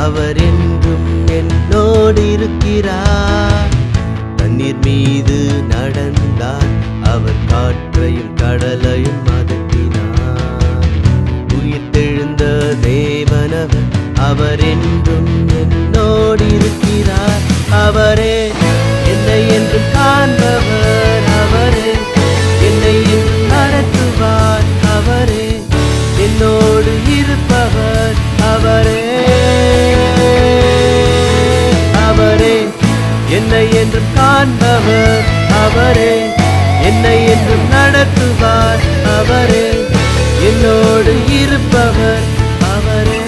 அவர் என்றும் என்னோடு இருக்கிறார். தண்ணீர் மீது நடந்தார், அவர் காற்றையும் கடலையும் அதட்டினார். உயிர்த்தெழுந்த தேவனவர், அவர் என்றும் என்னோடு இருக்கிறார். அவரே என்னை என்றும் காண்பவர், அவரே என்னை என்றும் நடத்துவார். அவரே என்னோடு இருப்பவர், அவரே என்னை என்றும் காண்பவர். அவரே என்னை என்றும் நடத்துவார். அவரே என்னோடு இருப்பவர். அவரே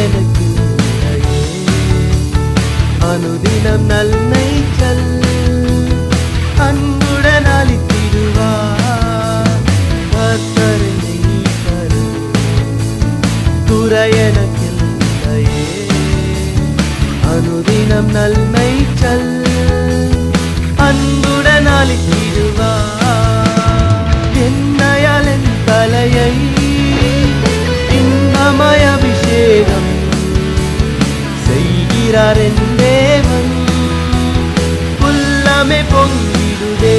எனக்கு அனுதினம் நன்மைகள் அன்புடன் அளித்திடுவார். கர்த்தரை குறை எனக்கில்லையே, அனுதினம் நன்மைகள் அன்புடன் அளித்திடுவார். என்னையால் என் தலையை இன்பமய அபிஷேகம் செய்கிறார் என் தேவன். உள்ளமே பொங்கிடுதே,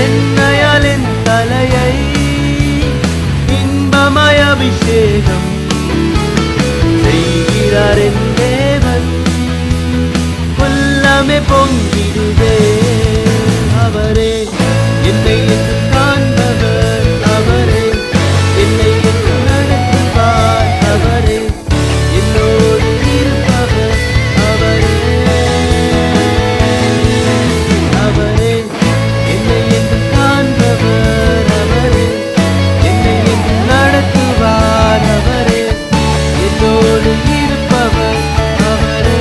என்னையால் என் தலையை இன்பமய அபிஷேகம் செய்கிறார் என் தேவன். உள்ளமே பொங்கிடுதே. அவரே என்னை என்று காண்பவர், அவரே என்னை என்று நடத்துவார். அவரே என்னோடு இருப்பவர். அவரே அவரே என்னை என்று காண்பவர். அவரே என்னை என்று நடத்துவார். அவரே என்னோடு இருப்பவர். அவரே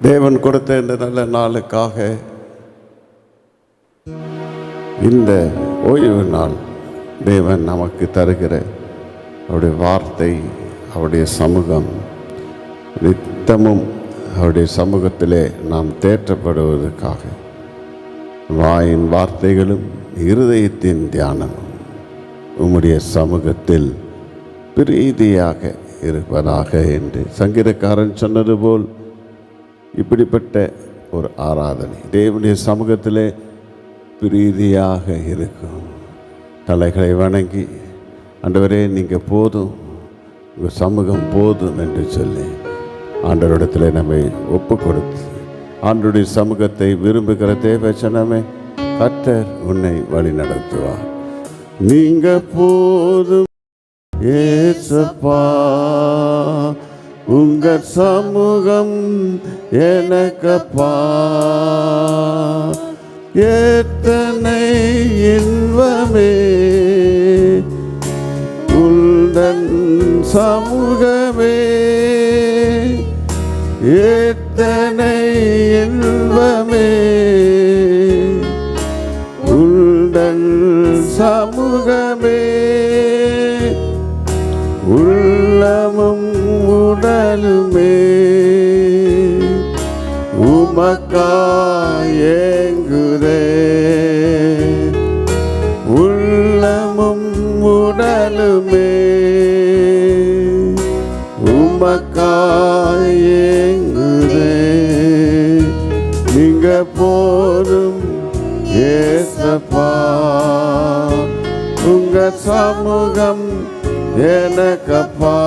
தேவன் கொடுத்த இந்த நல்ல நாளுக்காக, இந்த ஓய்வு நாள் தேவன் நமக்கு தருகிற அவருடைய வார்த்தை, அவருடைய சமூகம், நித்தமும் அவருடைய சமூகத்திலே நாம் தேற்றப்படுவதற்காக வாயின் வார்த்தைகளும் இருதயத்தின் தியானமும் உம்முடைய சமூகத்தில் பிரீதியாக இருப்பதாக என்று சங்கீதக்காரன் சொன்னது போல், இப்படிப்பட்ட ஒரு ஆராதனை தேவனுடைய சமூகத்திலே பிரீதியாக இருக்கும். தலைகளை வணங்கி, ஆண்டவரே நீங்கள் போதும், உங்கள் சமூகம் போதும் என்று சொல்லி ஆண்டவரிடத்தில் நம்மை ஒப்பு கொடுத்து, ஆண்டவருடைய சமூகத்தை விரும்புகிற தேவச்சனமே, கர்த்தர் உன்னை வழி நடத்துவார். நீங்கள் போதும் ஏசப்பா, உங்க சமூகம் எனக்கப்பா, எத்தனை இன்பமே உந்தன் சமூகமே, எத்தனை இன்பமே உந்தன் சமூகமே. உள்ளமும் உடலுமே உமக்காய் ஏங்குதே. உள்ளமும் உடலுமே உமக்காய் ஏங்குதே. நீங்க போதும் ஏசப்பா, உங்க சமூகம் எனக்கப்பா.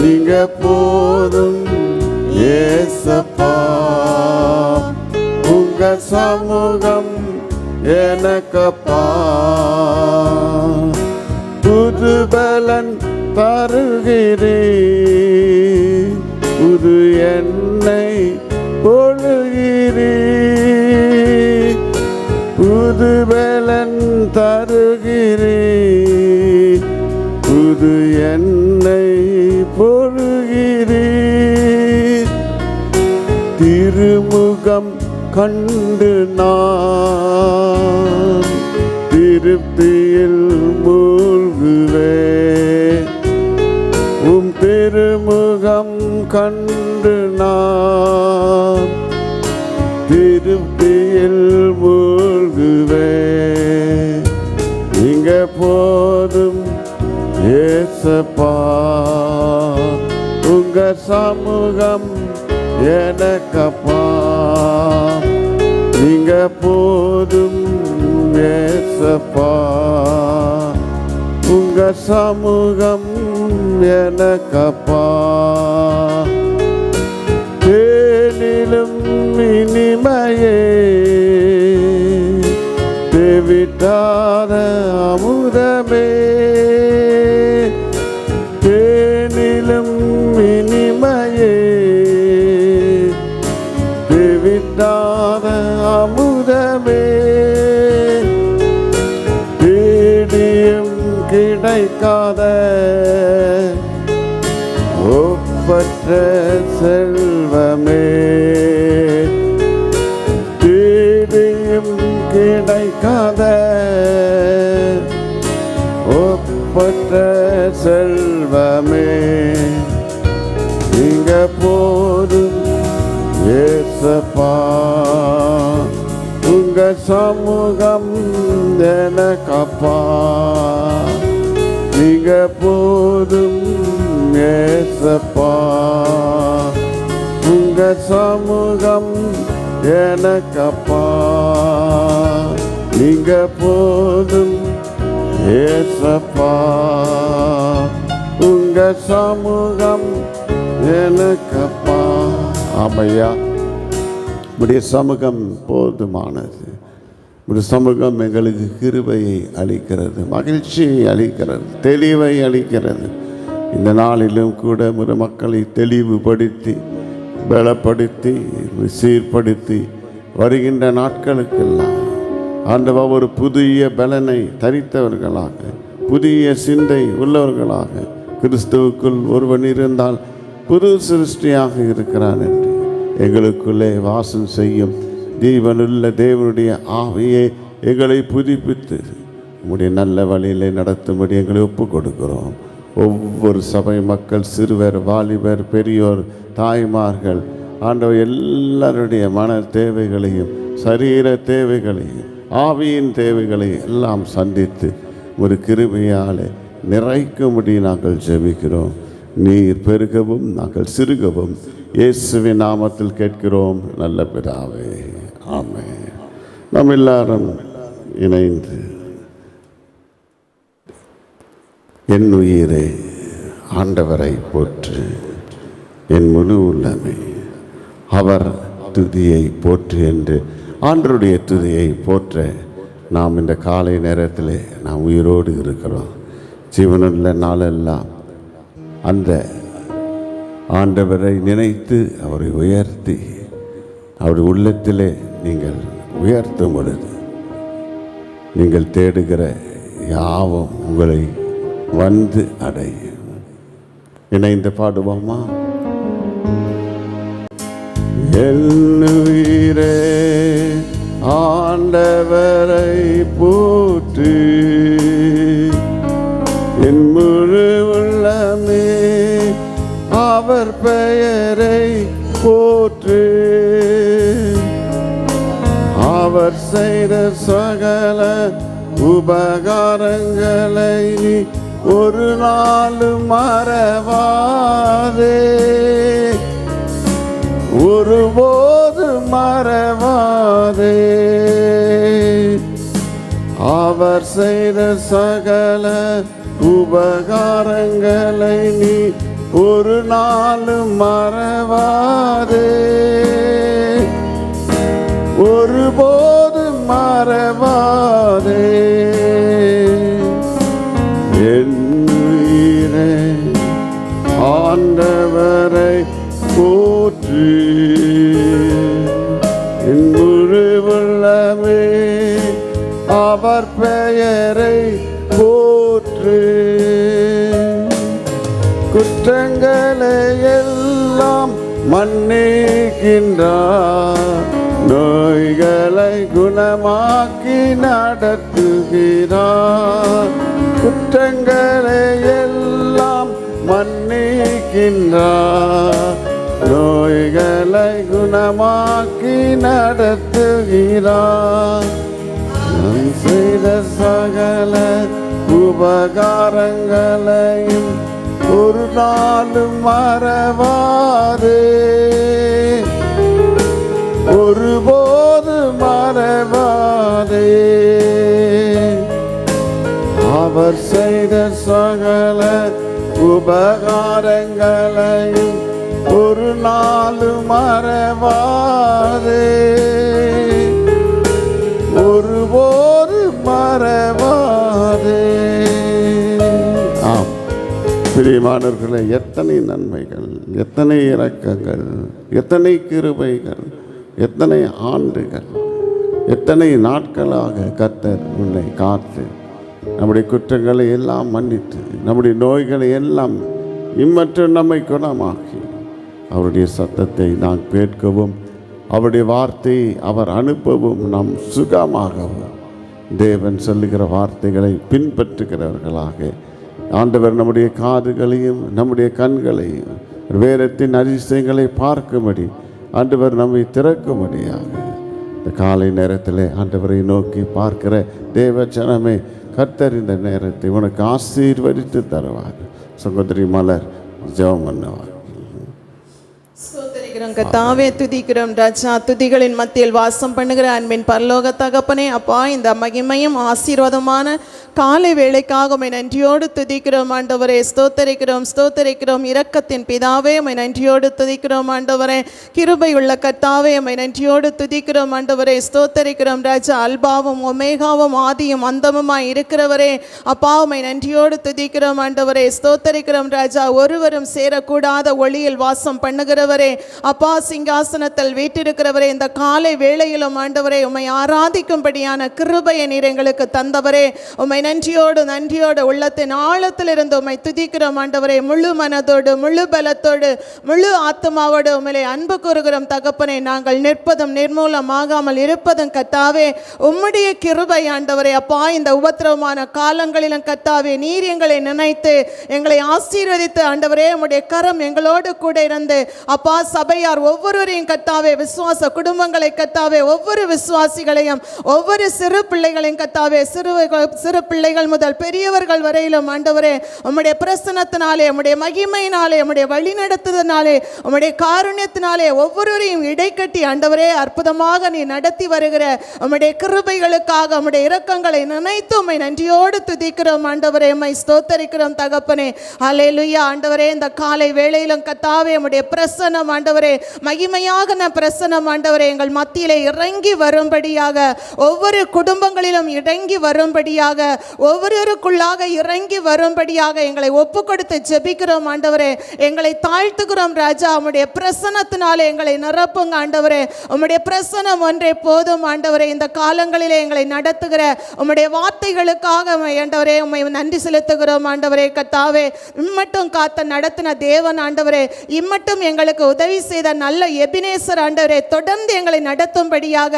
நீங்க போதும் ஏசப்பா, உங்க சமூகம் எனக்கப்பா. புது பலன் தருகிறே, புது எண்ணெய் பொழுகிறே. புது பலன் தருகிறே, புது எண்ணெய் பொழுகிறே. திருமுகம் கண்டு நான் திருப்தியில் மூழ்குவே. உம் திருமுகம் கண்டு நான் திருப்தியில் மூழ்குவே. நீங்க போதும் ஏசப்பா, உங்க சமூகம் எனக்கப்பா. நீங்க போதும் ஏசப்பா, உங்க சமூகம் எனக்கப்பா. தேனிலும் இனிமையே தேவிட்டாத அமுதமே. தேனிலும் இனிமையே தேவிட்டாத அமுதமே. தேடியும் கிடைக்காத ஒப்பற்ற செல்வமே. தேடியும் கிடைக்காத ஒப்பற்ற செல்வமே. நீங்க போதும் ஏசப்பா, உங்க சமூகம் எனக்கப்பா. நீங்க போதும் ஏசப்பா, உங்க சமூகம் எனக்கப்பா. நீங்க போதும் ஏசப்பா, உங்க சமூகம் எனக்கப்பா. ஆமையா, உடைய சமூகம் போதுமானது. உடைய சமூகம் எங்களுக்கு கிருபையை அளிக்கிறது, மகிழ்ச்சியை அளிக்கிறது, தெளிவை அளிக்கிறது. இந்த நாளிலும் கூட ஒரு மக்களை தெளிவுபடுத்தி பலப்படுத்தி சீர்படுத்தி வருகின்ற நாட்களுக்கெல்லாம் ஆண்டவா ஒரு புதிய பலனை தரித்தவர்களாக, புதிய சிந்தை உள்ளவர்களாக, கிறிஸ்துவுக்குள் ஒருவன் இருந்தால் புது சிருஷ்டியாக இருக்கிறான் என்று எங்களுக்குள்ளே வாசம் செய்யும் ஜீவனுள்ள தேவனுடைய ஆவியை எங்களை புதுப்பித்து உம்முடைய நல்ல வழியிலே நடத்தும்படி எங்களை ஒப்புக் கொடுக்கிறோம். ஒவ்வொரு சபை மக்கள், சிறுவர், வாலிபர், பெரியோர், தாய்மார்கள், ஆண்டவர் எல்லாருடைய மன தேவைகளையும் சரீர தேவைகளையும் ஆவியின் தேவைகளை எல்லாம் சந்தித்து ஒரு கிருபையாலே நிறைக்கும்படி நாங்கள் ஜெபிக்கிறோம். நீர் பெருகவும் நாங்கள் சிறுகவும் இயேசுவின் நாமத்தில் கேட்கிறோம் நல்ல பிதாவே, ஆமென். நாம் எல்லாரும் இணைந்து என் உயிரே ஆண்டவரை போற்று, என் முழு உள்ளமே அவர் துதியை போற்று என்று ஆண்டவருடைய துதியை போற்ற நாம் இந்த காலை நேரத்தில் நாம் உயிரோடு இருக்கிறோம். ஜீவனுள்ள நாளெல்லாம் அந்த ஆண்டவரை நினைத்து அவரை உயர்த்தி அவருடைய உள்ளத்திலே நீங்கள் உயர்த்தும் பொழுது நீங்கள் தேடுகிற யாவும் உங்களை வந்து அடையும். இணைந்து பாடுவோமா? எல்லுயிரே ஆண்டவரை போற்று, என் முழு அவர் பெயரை போற்று. அவர் செய்த சகல உபகாரங்களை நீ ஒரு நாளும் மறவாதே, ஒருபோது மறவாதே. அவர் செய்த சகல உபகாரங்களை நீ ஒரு நாளும் மறவாதே, ஒருபோது மறவாதே. என் உயிரே ஆண்டவரை போற்று, என் முழு உள்ளமே அவர் பெயரை போற்று. குற்றங்களை எல்லாம் மன்னிக்கின்றார், நோய்களை குணமாக்கி நடத்துகிறார். குற்றங்களை எல்லாம் மன்னிக்கின்றார், நோய்களை குணமாக்கி நடத்துகிறார். நான் செய்த சகல உபகாரங்களையும் ஒரு நாளும் மறவாதே, ஒருபோது மறவாதே. அவர் செய்த சகல உபகாரங்களையும் ஒரு நாளும் மறவாதே, ஒருபோது மறவாதே. ஆம் பிரியமானவர்களே, எத்தனை நன்மைகள், எத்தனை இரக்கங்கள், எத்தனை கிருபைகள், எத்தனை ஆண்டுகள், எத்தனை நாட்களாக கர்த்தர் உன்னை காத்து நம்முடைய குற்றங்களை எல்லாம் மன்னித்து நம்முடைய நோய்களை எல்லாம் இம்மற்றும் நம்மை குணமாக்கி அவருடைய சத்தத்தை நாம் கேட்கவும் அவருடைய வார்த்தையை அவர் அனுப்பவும் நாம் சுகமாகவும் தேவன் சொல்லுகிற வார்த்தைகளை பின்பற்றுகிறவர்களாக ஆண்டவர் நம்முடைய காதுகளையும் நம்முடைய கண்களையும் வேதத்தின் அதிசயங்களை பார்க்கும்படி ஆண்டவர் நம்மை திறக்கும்படியாக இந்த காலை நேரத்தில் ஆண்டவரை நோக்கி பார்க்கிற தேவ ஜனமே, கர்த்தர் இந்த நேரத்தை உனக்கு ஆசீர்வதித்து தருவார். சகோதரி மலர் ஜெபம் பண்ணுவார். கர்த்தாவே துதிக்கிறோம் ராஜா. துதிகளின் மத்தியில் வாசம் பண்ணுகிற அன்பின் பரலோக தகப்பனே, அப்பா இந்த மகிமையும் ஆசீர்வாதமான காலை வேளைக்காக உம்மை நன்றியோடு துதிக்கிறோம் ஆண்டவரே. ஸ்தோத்தரிக்கிறோம் ஸ்தோத்தரிக்கிறோம். இரக்கத்தின் பிதாவே உம்மை நன்றியோடு துதிக்கிறோம் ஆண்டவரே. கிருபை உள்ள கர்த்தாவே உம்மை நன்றியோடு துதிக்கிறோம் ஆண்டவரே. ஸ்தோத்தரிக்கிறோம் ராஜா. அல்பாவும் ஒமேகாவும் ஆதியும் அந்தமுமாய் இருக்கிறவரே, அப்பா உம்மை நன்றியோடு துதிக்கிறோம் ஆண்டவரே. ஸ்தோத்தரிக்கிறோம் ராஜா. ஒருவரும் சேரக்கூடாத ஒளியில் வாசம் பண்ணுகிறவரே, அப்பா சிங்காசனத்தில் வீற்றிருக்கிறவரே, இந்த காலை வேளையிலும் ஆண்டவரே உம்மை ஆராதிக்கும்படியான கிருபையை நீர் எங்களுக்கு தந்தவரே, உம்மை நன்றியோடு உள்ளத்தின் ஆழத்திலிருந்து உம்மை துதிக்கிறோம் ஆண்டவரே. முழு மனதோடு முழு பலத்தோடு முழு ஆத்மாவோடு உம்மை அன்பு கூறுகிறோம் தகப்பனே. நாங்கள் நிற்பதும் நிர்மூலமாகாமல் இருப்பதும் கர்த்தாவே உம்முடைய கிருபை ஆண்டவரே. அப்பா இந்த உபத்திரவமான காலங்களிலும் கர்த்தாவே நீர் எங்களை நினைத்து எங்களை ஆசீர்வதித்து ஆண்டவரே உம்முடைய கரம் எங்களோடு கூட இருந்து அப்பா சபையார் ஒவ்வொருவரையும் கர்த்தாவே, விசுவாச குடும்பங்களை கர்த்தாவே, ஒவ்வொரு விசுவாசிகளையும் ஒவ்வொரு சிறு பிள்ளைகளையும் கர்த்தாவே, சிறு பிள்ளைகள் முதல் பெரியவர்கள் வரையிலும் ஆண்டவரே உம்முடைய பிரசன்னத்தினாலே, உம்முடைய மகிமையினாலே, உம்முடைய வழிநடத்துதனாலே, உம்முடைய காருண்யத்தினாலே ஒவ்வொருவரையும் இடைக்கட்டி ஆண்டவரே அற்புதமாக நீ நடத்தி வருகிற உம்முடைய கிருபைகளுக்காக உம்முடைய இரக்கங்களை நினைத்து உம்மை நன்றியோடு துதிக்கிறோம் ஆண்டவரே. உம்மை ஸ்தோத்தரிக்கிறோம் தகப்பனே. ஹல்லேலூயா ஆண்டவரே. இந்த காலை வேளையிலும் கர்த்தாவே உம்முடைய பிரசன்னம் ஆண்டவரே, மகிமையாக பிரசன்னம் ஆண்டவரே எங்கள் மத்தியிலே இறங்கி வரும்படியாக, ஒவ்வொரு குடும்பங்களிலும் இறங்கி வரும்படியாக, ஒவ்வொருவருக்குள்ளாக இறங்கி வரும்படியாக எங்களை ஒப்பு கொடுத்து ஜெபிக்கிறோம் ஆண்டவரே. எங்களை தாழ்த்துகிறோம் ராஜா. உம்முடைய பிரசன்னத்தினாலே எங்களை நிரப்புங்க ஆண்டவரே. உம்முடைய பிரசன்னம் ஒன்றே போதும் ஆண்டவரே. இந்த காலங்களிலே எங்களை நடத்துகிற உம்முடைய வார்த்தைகளுக்காக ஆண்டவரே உம்மை நன்றி செலுத்துகிறோம் ஆண்டவரே. கர்த்தாவே இம்மட்டும் காத்த நடத்தின தேவன் ஆண்டவரே, இம்மட்டும் எங்களுக்கு உதவி செய்த நல்ல எபினேசர் ஆண்டவரே தொடர்ந்து எங்களை நடத்தும்படியாக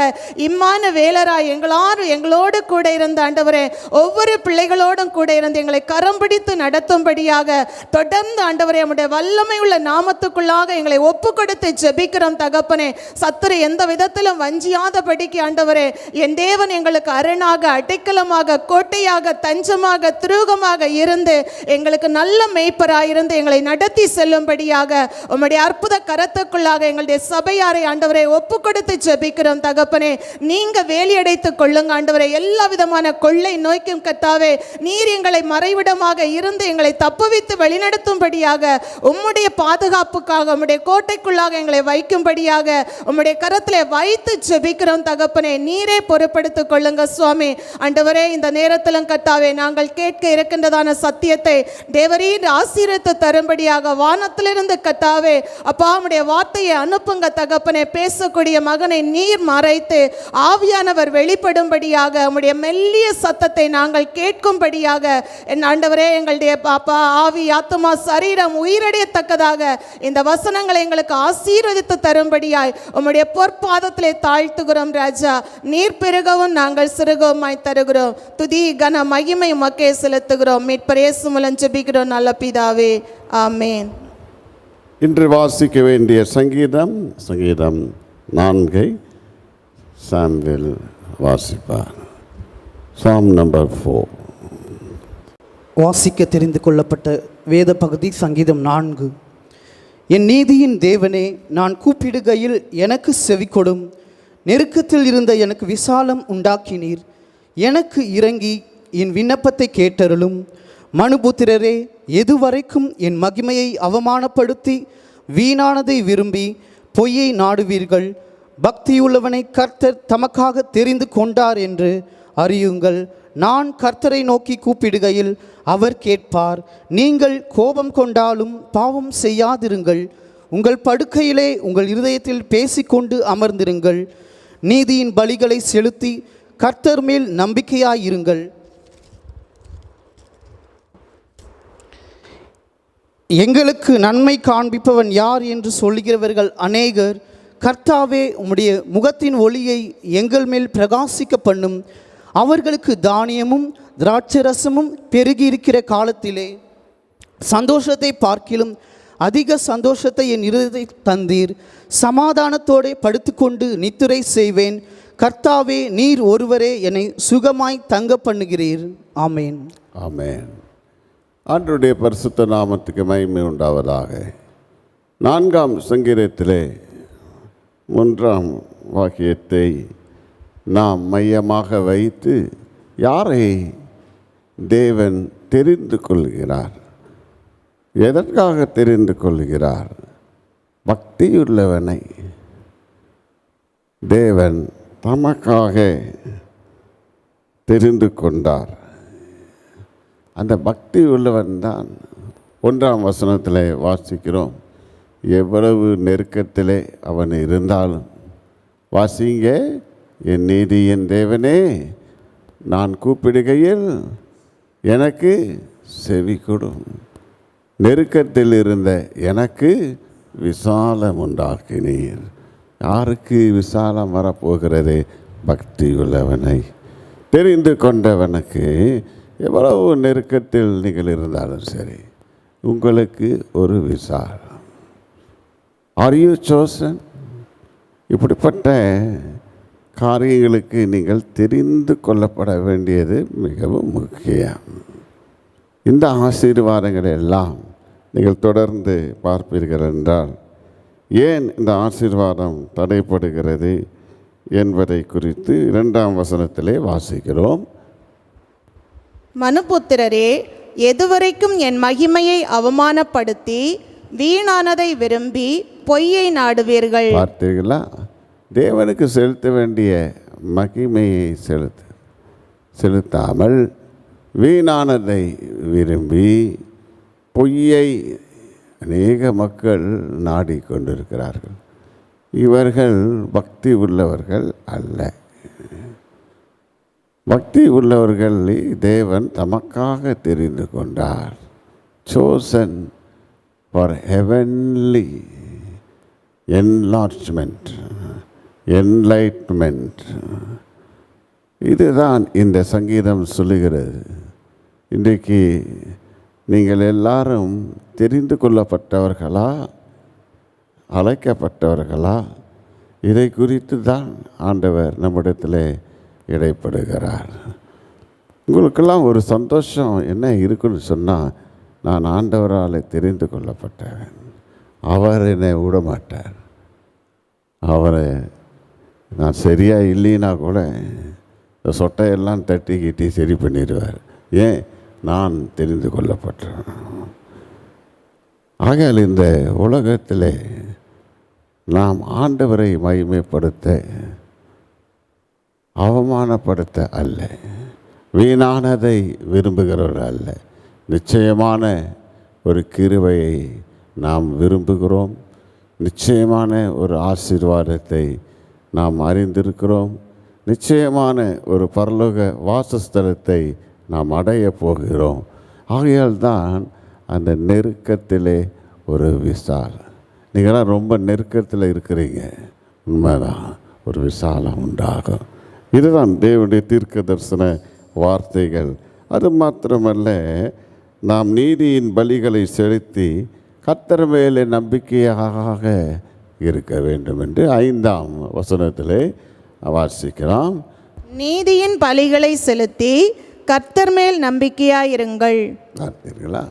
இம்மானுவேலராய் எங்களோடு கூட இருந்த ஆண்டவரே ஒவ்வொரு பிள்ளைகளோடும் கூட இருந்து எங்களை கரம் பிடித்து நடத்தும்படியாக தொடர்ந்து ஆண்டவரே நம்முடைய வல்லமை உள்ள நாமத்துக்குள்ளாக எங்களை ஒப்பு கொடுத்து ஜெபிக்கிறோம் தகப்பனே. சத்துரு எந்த விதத்திலும் வஞ்சியாதபடிக்கு ஆண்டவரே என் தேவன் எங்களுக்கு அரணாக அடைக்கலமாக கோட்டையாக தஞ்சமாக துருகமாக இருந்து எங்களுக்கு நல்ல மேய்ப்பராயிருந்து எங்களை நடத்தி செல்லும்படியாக உம்முடைய அற்புத கரத்துக்குள்ளாக எங்களுடைய சபையாரை ஆண்டவரை ஒப்பு கொடுத்து ஜெபிக்கிறோம் தகப்பனே. நீங்க வேலியடைத்துக் கொள்ளுங்க ஆண்டவரை. எல்லா விதமான கொள்ளை நோய்க்கும் கர்த்தாவே நீர் எங்களை மறைவிடமாக இருந்து எங்களை தப்புவித்து வழிநடத்தும்படியாக உம்முடைய பாதுகாப்புக்காக உம்முடைய கோட்டைக்குள்ளாக எங்களை வைக்கும்படியாக உம்முடைய கரத்திலே வைத்து ஜெபிக்கிறோம் தகப்பனே. நீரே பொறுப்படுத்திக் கொள்ளுங்க சுவாமி. ஆண்டவரே இந்த நேரத்திலும் கர்த்தாவே நாங்கள் கேட்க இருக்கின்றதான சத்தியத்தை தேவரீர் ஆசீர்வதித்து தரும்படியாக வானத்திலிருந்து கர்த்தாவே அப்பா உம்முடைய வார்த்தையை அனுப்புங்க தகப்பனே. பேசக்கூடிய மகனை நீர் மறைத்து ஆவியானவர் வெளிப்படும்படியாக உம்முடைய மெல்லிய சத்தத்தை நாங்கள் கேட்கும்படியாக என் ஆண்டவரே எங்களுடைய பாப்பா ஆவி ஆத்துமா சரீரம் உயிரடையத்தக்கதாக இந்த வசனங்களை எங்களுக்கு ஆசீர்வதித்து தரும்படியாய் உம்முடைய பொற்பாதத்திலே தாழ்த்துகிறோம் ராஜா. நீர் பெருகவும் நாங்கள் சிறுகவுமாய் தருகிறோம். துதி கன மகிமை உமக்கே செலுத்துகிறோம். மீட்பர் இயேசு மூலம் ஜெபிக்கிறோம் நல்ல பிதாவே, ஆமென். இன்று வாசிக்க வேண்டிய சங்கீதம் 4 சாமுவேல் வாசிப்பார். சாம் நம்பர் 4. வாசிக்க தெரிந்து கொள்ளப்பட்ட வேத பகுதி சங்கீதம் 4. என் நீதியின் தேவனே, நான் கூப்பிடுகையில் எனக்கு செவிகொடும். நெருக்கத்தில் இருந்த எனக்கு விசாலம் உண்டாக்கினீர். எனக்கு இறங்கி என் விண்ணப்பத்தை கேட்டருளும். மனுபுத்திரரே, எதுவரைக்கும் என் மகிமையை அவமானப்படுத்தி வீணானதை விரும்பி பொய்யை நாடுவீர்கள்? பக்தியுள்ளவனை கர்த்தர் தமக்காக தெரிந்து கொண்டார் என்று அறியுங்கள். நான் கர்த்தரை நோக்கி கூப்பிடுகையில் அவர் கேட்பார். நீங்கள் கோபம் கொண்டாலும் பாவம் செய்யாதிருங்கள். உங்கள் படுக்கையிலே உங்கள் இருதயத்தில் பேசிக்கொண்டு அமர்ந்திருங்கள். நீதியின் பலிகளை செலுத்தி கர்த்தர் மேல் நம்பிக்கையாயிருங்கள். எங்களுக்கு நன்மை காண்பிப்பவன் யார் என்று சொல்லுகிறவர்கள் அநேகர். கர்த்தாவே, உம்முடைய முகத்தின் ஒளியை எங்கள் மேல் பிரகாசிக்க பண்ணும். அவர்களுக்கு தானியமும் திராட்சரசமும் பெருகி இருக்கிற காலத்திலே சந்தோஷத்தை பார்க்கிலும் அதிக சந்தோஷத்தை என் இருதயத்தை தந்தீர். சமாதானத்தோடு படுத்துக்கொண்டு நித்திரை செய்வேன். கர்த்தாவே, நீர் ஒருவரே என்னை சுகமாய் தங்க பண்ணுகிறீர். ஆமேன். ஆமென். ஆண்டவருடைய பரிசுத்த நாமத்துக்கு மகிமை உண்டாவதாக. 4ஆம் சங்கீதத்திலே 1ஆம் வாக்கியத்தை நாம் மையமாக வைத்து யாரை தேவன் தெரிந்து கொள்கிறார், எதற்காக தெரிந்து கொள்கிறார்? பக்தியுள்ளவனை தேவன் தமக்காக தெரிந்து கொண்டார். அந்த பக்தி உள்ளவன் தான் 1ஆம் வசனத்தில் வாசிக்கிறோம். எவ்வளவு நெருக்கத்திலே அவன் இருந்தாலும் வாசிங்க. என் நீதியின் தேவனே, நான் கூப்பிடுகையில் எனக்கு செவி கொடும். நெருக்கத்தில் இருந்த எனக்கு விசாலம் உண்டாக்கினீர். யாருக்கு விசாலம் வரப்போகிறது? பக்தி உள்ளவனை தெரிந்து கொண்டவனுக்கு. எவ்வளவு நெருக்கத்தில் நீங்கள் இருந்தாலும் சரி, உங்களுக்கு ஒரு விசாலம். Are you chosen? இப்படிப்பட்ட காரியங்களுக்கு நீங்கள் தெரிந்து கொள்ளப்பட வேண்டியது மிகவும் முக்கியம். இந்த ஆசீர்வாதங்களை எல்லாம் நீங்கள் தொடர்ந்து பார்ப்பீர்கள் என்றால் ஏன் இந்த ஆசீர்வாதம் தடைப்படுகிறது என்பதை குறித்து 2ஆம் வசனத்திலே வாசிக்கிறோம். மனுபுத்திரரே, எதுவரைக்கும் என் மகிமையை அவமானப்படுத்தி வீணானதை விரும்பி பொய்யை நாடுவீர்கள்? பார்த்தீர்களா? தேவனுக்கு செலுத்த வேண்டிய மகிமையை செலுத்தாமல் வீணானதை விரும்பி பொய்யை அநேக மக்கள் நாடிக்கொண்டிருக்கிறார்கள். இவர்கள் பக்தி உள்ளவர்கள் அல்ல. பக்தி உள்ளவர்களை தேவன் தமக்காக தெரிந்து கொண்டார். chosen for heavenly enlargement, enlightenment. இதுதான் இந்த சங்கீதம் சொல்லுகிறது. இன்றைக்கு நீங்கள் எல்லாரும் தெரிந்து கொள்ளப்பட்டவர்களா, அழைக்கப்பட்டவர்களா? இதை குறித்து தான் ஆண்டவர் நம்மிடத்தில் இடைப்படுகிறார். உங்களுக்கெல்லாம் ஒரு சந்தோஷம் என்ன இருக்குன்னு சொன்னால், நான் ஆண்டவரால் தெரிந்து கொள்ளப்பட்டவன், அவர் என்னை விடமாட்டார். அவரை நான் சரியாக இல்லைன்னா கூட இந்த சொட்டையெல்லாம் தட்டி கிட்டி சரி பண்ணிடுவார். ஏன்? நான் தெரிந்து கொள்ளப்பட்டவன். ஆகையால் இந்த உலகத்தில் நாம் ஆண்டவரை மகிமைப்படுத்த, அவமானப்படுத்த அல்ல, வீணானதை விரும்புகிறவர் அல்ல, நிச்சயமான ஒரு கிருபையை நாம் விரும்புகிறோம். நிச்சயமான ஒரு ஆசீர்வாதத்தை நாம் அறிந்திருக்கிறோம். நிச்சயமான ஒரு பரலோக வாசஸ்தலத்தை நாம் அடைய போகிறோம். ஆகையால் தான் அந்த நெருக்கத்திலே ஒரு விசாலம். நீங்களாம் ரொம்ப நெருக்கத்தில் இருக்கிறீங்க, உண்மைதான், ஒரு விசாலம் உண்டாகும். இதுதான் தேவனுடைய தீர்க்க தரிசன வார்த்தைகள். அது மாத்திரமல்ல, நாம் நீதியின் பலிகளை செலுத்தி கர்த்தர் மேலே நம்பிக்கையாக இருக்க வேண்டும் என்று 5ஆம் வசனத்திலே வாசிக்கலாம். நீதியின் பலிகளை செலுத்தி கர்த்தர் மேல் நம்பிக்கையாயிருங்கள். பார்த்தீர்களா?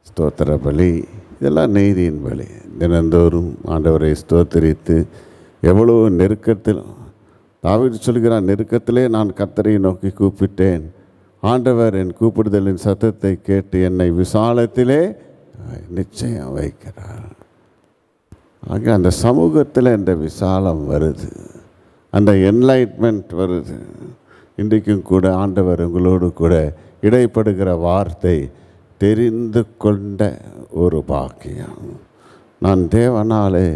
ஸ்தோத்திர பலி, இதெல்லாம் நீதியின் பலி. தினந்தோறும் ஆண்டவரை ஸ்தோத்திரித்து, எவ்வளோ நெருக்கத்தில் தாவீது சொல்கிறான், நெருக்கத்திலே நான் கர்த்தரை நோக்கி கூப்பிட்டேன், ஆண்டவர் என் கூப்பிடுதலின் சத்தத்தை கேட்டு என்னை விசாலத்திலே நிச்சயம் வைக்கிறார். ஆக அந்த சமூகத்தில் இந்த விசாலம் வருது, அந்த என்லைட்மெண்ட் வருது. இன்றைக்கும் கூட ஆண்டவர் உங்களோடு கூட இடைப்படுகிற வார்த்தை, தெரிந்து கொண்ட ஒரு பாக்கியம். நான் தேவனாலே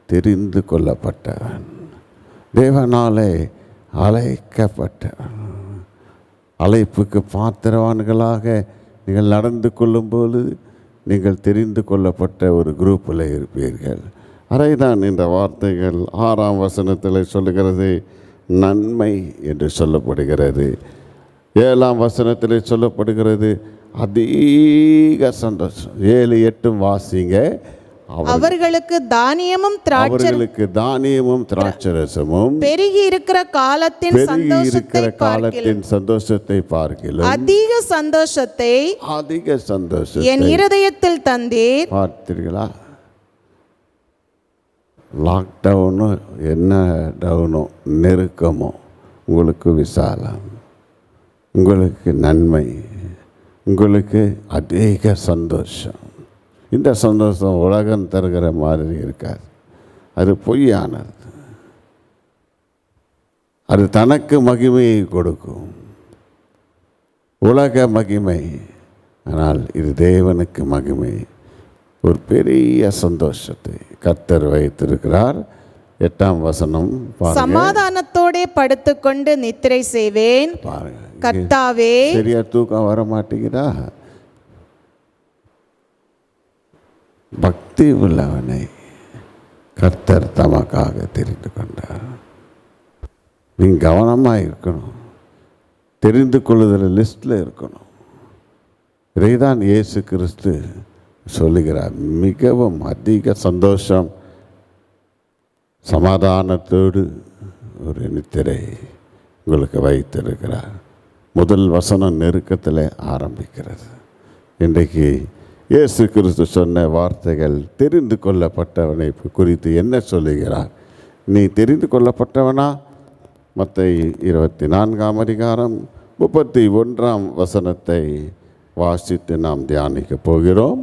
தெரிந்து கொள்ளப்பட்டவன், தேவனாலே அழைக்கப்பட்டவன். அழைப்புக்கு பாத்திரவான்களாக நீங்கள் நடந்து கொள்ளும்போது நீங்கள் தெரிந்து கொள்ளப்பட்ட ஒரு குரூப்பில் இருப்பீர்கள். அதைதான் இந்த வார்த்தைகள் 6ஆம் வசனத்தில் சொல்லுகிறது, நன்மை என்று சொல்லப்படுகிறது. 7ஆம் வசனத்தில் சொல்லப்படுகிறது அதிக சந்தோஷம். 7, 8 வாசிங்க. அவர்களுக்கு தானியமும் திராட்சரசமும் பெருகி இருக்கிற காலத்தின் சந்தோஷத்தை பார்க்கலாம், அதிக சந்தோஷத்தை என் இருதயத்தில் தந்தீர். பார்த்தீர்களா? லாக்டவுனோ என்ன டவுனோ, நெருக்கமோ, உங்களுக்கு விசாலம், உங்களுக்கு நன்மை, உங்களுக்கு அதிக சந்தோஷம். இந்த சந்தோஷம் உலகம் தருகிற மாதிரி இருக்காது. அது பொய்யானது. அது தனக்கு மகிமையை கொடுக்கும், உலக மகிமை. ஆனால் இது தேவனுக்கு மகிமை. ஒரு பெரிய சந்தோஷத்தை கர்த்தர் வைத்திருக்கிறார். 8ஆம் வசனம், சமாதானத்தோடே படுத்துக்கொண்டு நித்திரை செய்வேன். கர்த்தாவே, சரியா தூக்கம் வர மாட்டேங்குதா? பக்தி உள்ளவனை கர்த்தர் தமக்காக தெரிந்து கொண்டார். நீங்கள் கவனமாக இருக்கணும், தெரிந்து கொள்ளுதல் லிஸ்டில் இருக்கணும். இதைதான் இயேசு கிறிஸ்து சொல்லுகிறார். மிகவும் அதிக சந்தோஷம், சமாதானத்தோடு ஒரு நித்திரை உங்களுக்கு வைத்திருக்கிறார். முதல் வசனம் நெருக்கத்தில் ஆரம்பிக்கிறது. இன்றைக்கு இயேசு கிறிஸ்து சொன்ன வார்த்தைகள் தெரிந்து கொள்ளப்பட்டவனை குறித்து என்ன சொல்லுகிறார்? நீ தெரிந்து கொள்ளப்பட்டவனா? மத்தேயு 24ஆம் அதிகாரம் 31ஆம் வசனத்தை வாசித்து நாம் தியானிக்க போகிறோம்.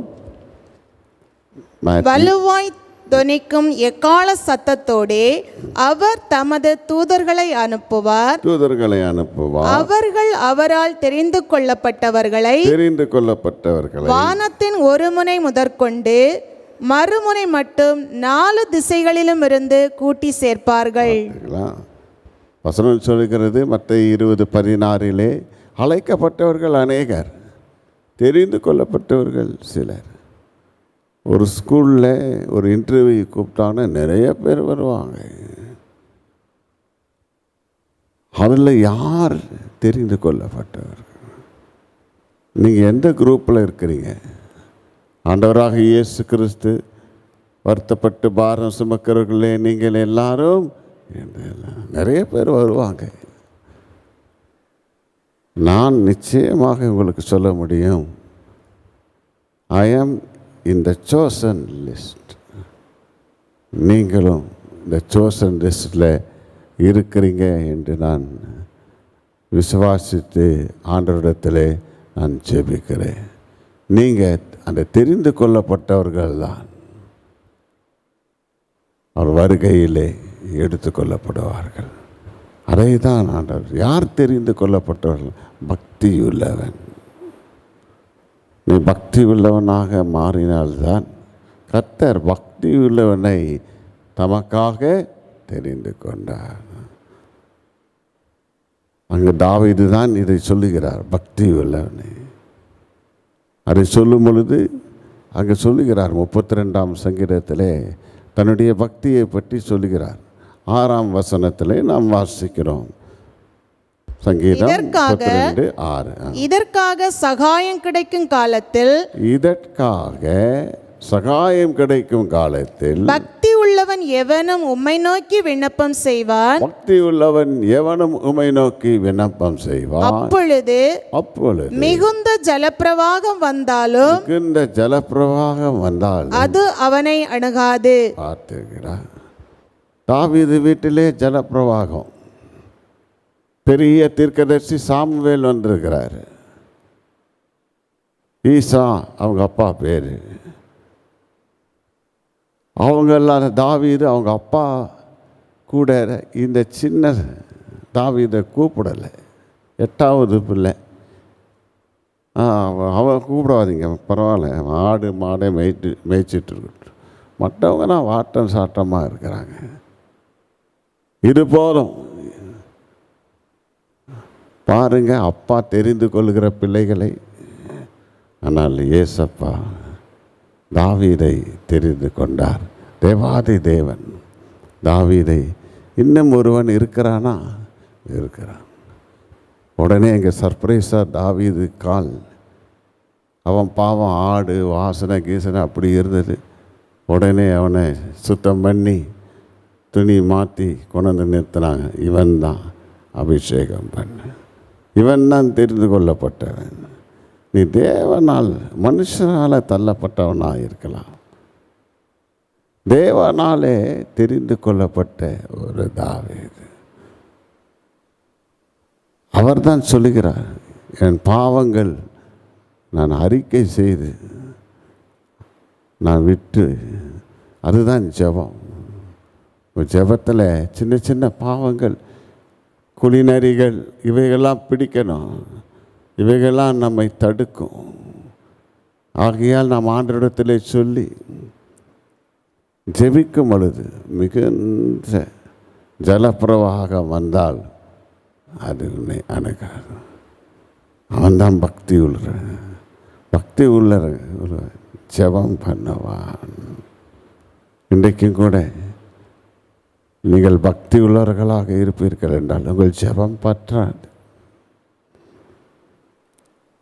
வலுவாய் தொனிக்கும் எக்கால சத்தத்தோடே அவர் தமது தூதர்களை அனுப்புவார். அவர்கள் அவரால் தெரிந்து கொள்ளப்பட்டவர்களை வானத்தின் ஒரு முனை முதற்கொண்டு மறுமுனை மட்டும் 4 திசைகளிலும் இருந்து கூட்டி சேர்ப்பார்கள். வசனம் சொல்கிறது மத்தேயு 20:16 அழைக்கப்பட்டவர்கள் அநேகர், தெரிந்து கொள்ளப்பட்டவர்கள் சிலர். ஒரு ஸ்கூலில் ஒரு இன்டர்வியூ கூப்பிட்டாங்கன்னா நிறைய பேர் வருவாங்க. அதில் யார் தெரிந்து கொள்ளப்பட்டவர்கள்? நீங்கள் எந்த குரூப்பில் இருக்கிறீங்க? ஆண்டவராக இயேசு கிறிஸ்து வருத்தப்பட்டு பாரம் சுமக்கிறவர்களே நீங்கள் எல்லாரும் நிறைய பேர் வருவாங்க. நான் நிச்சயமாக உங்களுக்கு சொல்ல முடியும், ஐ ஆம் இன் த சோசன் லிஸ்ட். நீங்களும் இந்த சோசன் லிஸ்டில் இருக்கிறீங்க என்று நான் விசுவாசித்து ஆண்டவரிடத்தில் நான் ஜெபிக்கிறேன். நீங்கள் அந்த தெரிந்து கொள்ளப்பட்டவர்கள் தான் அவர் வருகையிலே எடுத்துக்கொள்ளப்படுவார்கள். அதை தான் ஆண்டவர். யார் தெரிந்து கொள்ளப்பட்டவர்கள்? பக்தியுள்ளவன். நீ பக்தி உள்ளவனாக மாறினால்தான் கர்த்தர் பக்தியுள்ளவனை தமக்காக தெரிந்து கொண்டார். அங்கு தாவீது தான் இதை சொல்லுகிறார், பக்தி உள்ளவனை. அதை சொல்லும் பொழுது அங்கே சொல்லுகிறார் 32ஆம் சங்கீதத்திலே தன்னுடைய பக்தியை பற்றி சொல்லுகிறார். 6ஆம் வசனத்திலே நாம் வாசிக்கிறோம். சங்கீதம் 32:6. இதற்காக சகாயம் கிடைக்கும் காலத்தில், இதற்காக சகாயம் கிடைக்கும் காலத்தில் பக்தி உள்ளவன் எவனும் உம்மை நோக்கி விண்ணப்பம் செய்வான். பக்தி உள்ளவன் எவனும் உம்மை நோக்கி விண்ணப்பம் செய்வான். அப்பொழுது மிகுந்த ஜலப்பிரவாகம் வந்தாலும் அது அவனை அணுகாது. பார்த்துக்கிறார். தாவீது வீட்டிலே ஜலப்பிரவாகம். பெரிய தீர்க்கதரிசி சாமுவேல் வந்திருக்கிறார். ஈசா அவங்க அப்பா பேர். அவங்கெல்லாம் தாவீது அவங்க அப்பா கூட இந்த சின்ன தாவீதை கூப்பிடலை. 8வது பிள்ளை. அவன் கூப்பிடாதீங்க, பரவாயில்ல, ஆடு மாடை மேய்ச்சிட்டு இருக்கட்டும். மற்றவங்கன்னா வாட்டம் சாட்டமாக இருக்கிறாங்க. இது போதும். பாருங்க, அப்பா தெரிந்து கொள்கிற பிள்ளைகளை. ஆனால் ஏசப்பா தாவீதை தெரிந்து கொண்டார். தேவாதி தேவன் தாவீதை. இன்னும் ஒருவன் இருக்கிறானா? இருக்கிறான். உடனே இங்கே சர்ப்ரைஸாக தாவீது கால், அவன் பாவம் ஆடு வாசனை கீசனை அப்படி இருந்தது. உடனே அவனை சுத்தம் பண்ணி துணி மாற்றி கொண்டு வந்து நிறுத்தினாங்க. இவன் தான் அபிஷேகம் பண்ண, இவன் தான் தெரிந்து கொள்ளப்பட்டவன். நீ தேவனால் மனுஷனால் தள்ளப்பட்டவனாக இருக்கலாம், தேவனாலே தெரிந்து கொள்ளப்பட்ட ஒரு தாவீது. அவர்தான் சொல்லுகிறார், என் பாவங்கள் நான் அறிக்கை செய்து நான் விட்டு. அதுதான் ஜெபம். ஜெபத்தில் சின்ன சின்ன பாவங்கள், குளிநரிகள், இவைகள்லாம் பிடிக்கணும். இவைகள்லாம் நம்மை தடுக்கும். ஆகையால் நாம் ஆண்டவரிடத்திலே சொல்லி ஜெபிக்கும் பொழுது மிகுந்த ஜலப்பிரவாகம் வந்தால் அது உன்னை அணுகாது. அவன்தான் பக்தி உள்ள ஜெபம் பண்ணவான். இன்றைக்கும் கூட நீங்கள் பக்தி உள்ளவர்களாக இருப்பீர்கள் என்றால் உங்கள் ஜெபம் பற்றாது.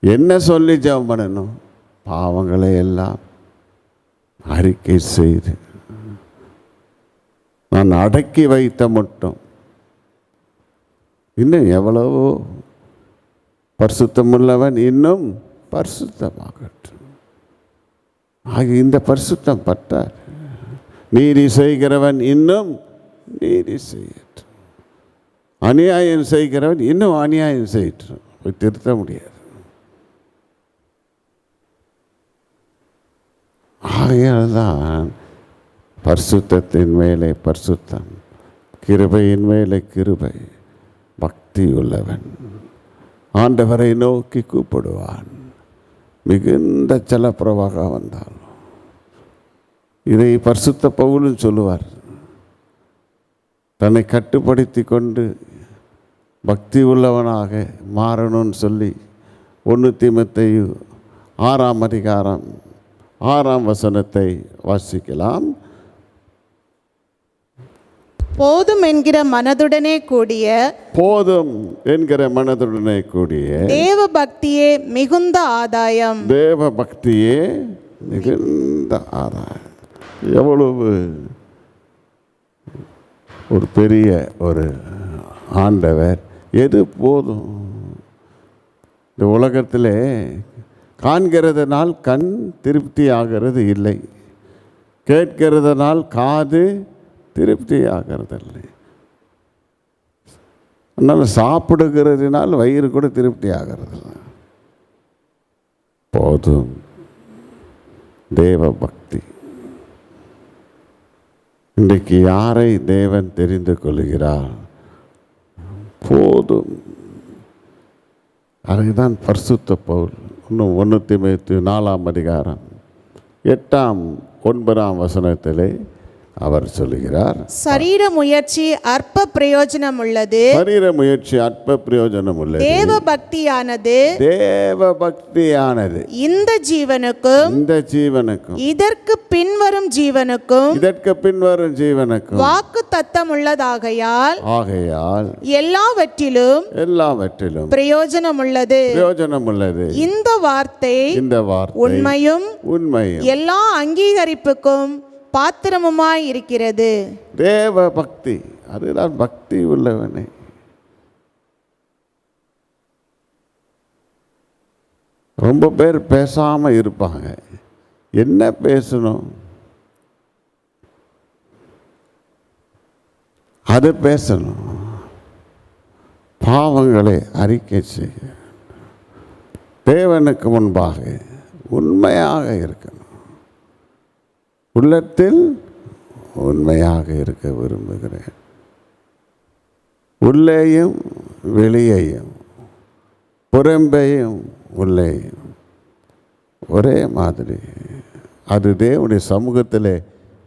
என்ன சொல்லி ஜெபம் பண்ணணும்? பாவங்களை எல்லாம் அறிக்கை செய்து நான் அடக்கி வைத்த மட்டும் இன்னும் எவ்வளவோ பரிசுத்தமுள்ளவன் இன்னும் பரிசுத்தமாகட்டும். ஆகிய இந்த பரிசுத்தம் பற்றார். நீதி செய்கிறவன் இன்னும் நீதி செய்யட்டும், அநியாயம் செய்கிறவன் இன்னும் அநியாயம் செய்யட்டும். போய் திருத்த முடியாது. ஆகையால் தான் பரிசுத்தத்தின் மேலே பரிசுத்தம், கிருபையின் மேலே கிருபை. பக்தி உள்ளவன் ஆண்டவரை நோக்கி கூப்பிடுவான். மிகுந்த ஜலப்பிரவாகம் வந்தால் இதை பரிசுத்த பவுலும் சொல்லுவார். தன்னை கட்டுப்படுத்தி கொண்டு பக்தி உள்ளவனாக மாறணும்னு சொல்லி 1 தீமோத்தேயு 6ஆம் அதிகாரம் 6ஆம் வசனத்தை வாசிக்கலாம். போதும் என்கிற மனதுடனே கூடிய போதும் என்கிற மனதுடனே கூடிய தேவ பக்தியே மிகுந்த ஆதாயம். தேவ பக்தியே மிகுந்த ஆதாயம். எவ்வளவு ஒரு பெரிய ஒரு ஆண்டவர். எது போதும்? இந்த உலகத்திலே காண்கிறதுனால் கண் திருப்தி ஆகிறது இல்லை, கேட்கிறதுனால் காது திருப்தி ஆகிறதில்லை, அதனால் சாப்பிடுகிறதுனால் வயிறு கூட திருப்தி ஆகிறதில்லை. போதும் தேவ பக்தி. இன்றைக்கு யாரை தேவன் தெரிந்து கொள்கிறார்? போதும். அதுதான் பரிசுத்த பவுல் இன்னும் 1 தீமோத்தேயு 4ஆம் அதிகாரம் 8ஆம் 9ஆம் வசனத்திலே அவர் சொல்லுகிறார், சரீர முயற்சி அற்ப பிரயோஜனம் உள்ளது, சரீர முயற்சி அற்ப பிரயோஜனம் உள்ளது, தேவ பக்தியானது தேவ பக்தியானது இந்த ஜீவனுக்கும் இந்த ஜீவனுக்கும் இதற்கு பின்வரும் ஜீவனுக்கும் இதற்கு பின்வரும் ஜீவனுக்கும் வாக்கு தத்தம் உள்ளதாகையால் ஆகையால் எல்லாவற்றிலும் பிரயோஜனம் உள்ளது. பிரயோஜனம் உள்ளது. இந்த வார்த்தை உண்மையும் எல்லா அங்கீகரிப்புக்கும் பாத்திரமுமாய் இருக்கிறது. தேவ பக்தி, அதுதான் பக்தி உள்ளவனே. ரொம்ப பேர் பேசாம இருப்பாங்க. என்ன பேசணும்? அது பேசணும். பாவங்களை அறிக்கை செய்ய, தேவனுக்கு முன்பாக உண்மையாக இருக்கணும். உள்ளத்தில் உண்மையாக இருக்க விரும்புகிறேன். உள்ளேயும் வெளியேயும் புறம்பையும் உள்ளேயும் ஒரே மாதிரி. அது தேவனுடைய சமூகத்தில்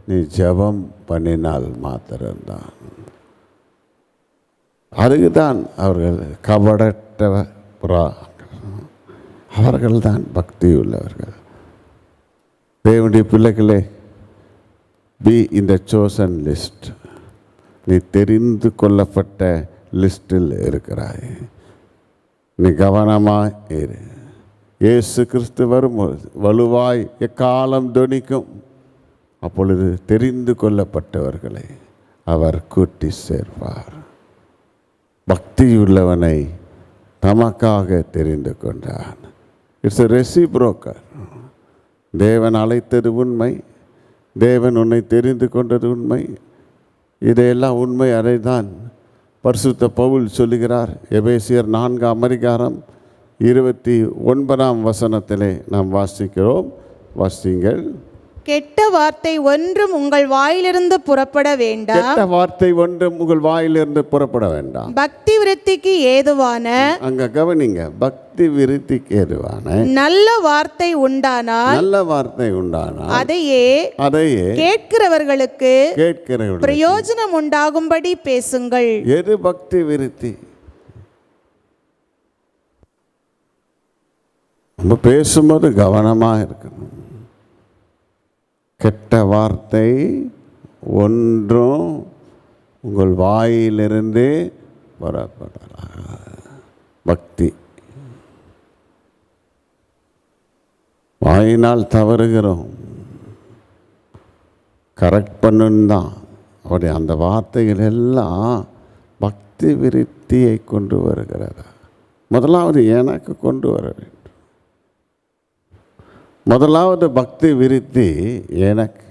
நீ ஜெபம் பண்ணினால் மாத்திரம்தான். அதுக்குதான் அவர்கள் கபடற்ற அவர்கள்தான் பக்தி உள்ளவர்கள். தேவனுடைய பிள்ளைகளே, be in the chosen list. நீ தெரிந்து கொள்ளப்பட்ட லிஸ்டில் இருக்கிறாய். நீ கவனமாய் இரு. இயேசு கிறிஸ்து வரும்போது வலுவாய் எக்காலம் தொனிக்கும். அப்பொழுது தெரிந்து கொள்ளப்பட்டவர்களை அவர் கூட்டி சேர்ப்பார். பக்தியுள்ளவனை தமக்காக தெரிந்து கொண்டான். It's a reciprocal. தேவன் அழைத்தது உண்மை, தேவன் உன்னை தெரிந்து கொண்டது உண்மை. இதையெல்லாம் உண்மை. அதைதான் பரிசுத்த பவுல் சொல்லுகிறார். எபேசியர் 4ஆம் அதிகாரம் 29ஆம் வசனத்திலே நாம் வாசிக்கிறோம். வாசிங்கள். கெட்ட வார்த்தை ஒன்றும் உங்கள் வாயிலிருந்து புறப்பட வேண்டாம். கெட்ட வார்த்தை ஒன்றும் உங்கள் வாயிலிருந்து புறப்பட வேண்டாம். பக்தி விருத்திக்கு ஏதுவான, அங்க கவனிங்க, பக்தி விருத்திக்கு ஏதுவான நல்ல வார்த்தை உண்டானால் அதையே கேட்கிறவர்களுக்கு பிரயோஜனம் உண்டாகும்படி பேசுங்கள். எது பக்தி விருத்தி? நம்ம பேசும்போது கவனமாக இருக்கணும். கெட்ட வார்த்தை ஒன்றும் உங்கள் வாயிலிருந்து புறப்படலாம். பக்தி வாயினால் தவறுகிறோம், கரெக்ட் பண்ணணும் தான். அப்படி அந்த வார்த்தைகள் எல்லாம் பக்தி விருத்தியை கொண்டு வருகிறதா? முதலாவது எனக்கு கொண்டு வர வேண்டும். முதலாவது பக்தி விருத்தி எனக்கு,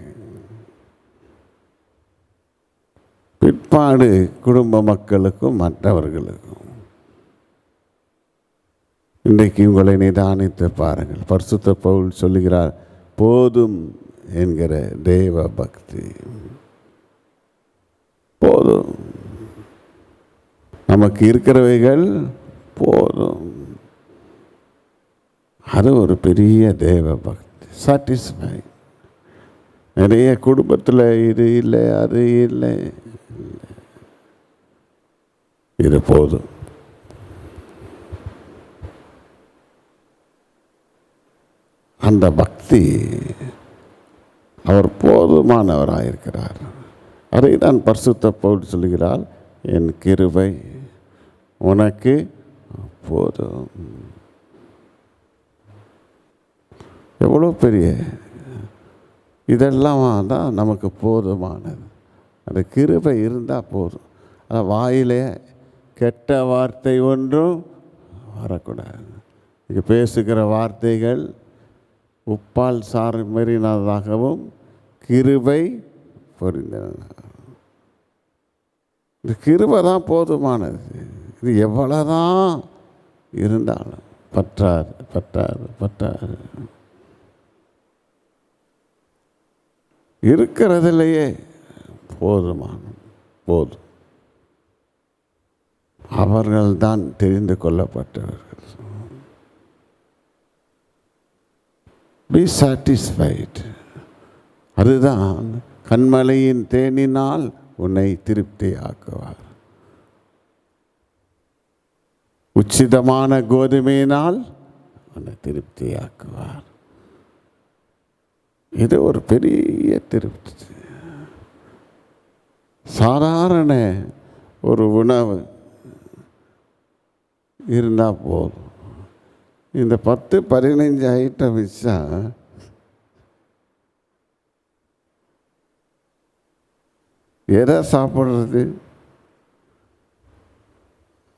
பிற்பாடு குடும்ப மக்களுக்கும் மற்றவர்களுக்கும். இன்றைக்கு உங்களை நிதானித்து பாருங்கள். பரிசுத்த பவுல் சொல்லுகிறார், போதும் என்கிற தேவ பக்தி போதும். நமக்கு இருக்கிறவைகள் போதும். அது ஒரு பெரிய தேவ பக்தி. சாட்டிஸ்ஃபை. நிறைய குடும்பத்தில் இது இல்லை, அது இல்லை, இது போதும். அந்த பக்தி அவர் போதுமானவராயிருக்கிறார். அதை தான் பரிசுத்த பவுல் சொல்கிறார், என் கிருபை உனக்கு போதும். எவ்வளோ பெரிய இதெல்லாம் தான் நமக்கு போதுமானது. அந்த கிருபை இருந்தால் போதும். அந்த வாயிலே கெட்ட வார்த்தை ஒன்றும் வரக்கூடாது. இங்கே பேசுகிற வார்த்தைகள் உப்பால் சாறு மாறினதாகவும் கிருபை பொறிந்தன. இந்த கிருபை தான் போதுமானது. இது எவ்வளோதான் இருந்தாலும் பற்றாது பற்றாது பற்றாது. இருக்கிறதிலேயே போதுமான போதும். அவர்கள்தான் தெரிந்து கொள்ளப்பட்டவர்கள். B satisfied. அதுதான் கண்மலையின் தேனினால் உன்னை திருப்தி ஆக்குவார். உச்சிதமான கோதுமையினால் உன்னை திருப்தி ஆக்குவார். இது ஒரு பெரிய திருப்தி. சாதாரண ஒரு உணவு இருந்தால் போதும். இந்த 10-15 ஐட்டம் வச்சா எதை சாப்பிட்றது?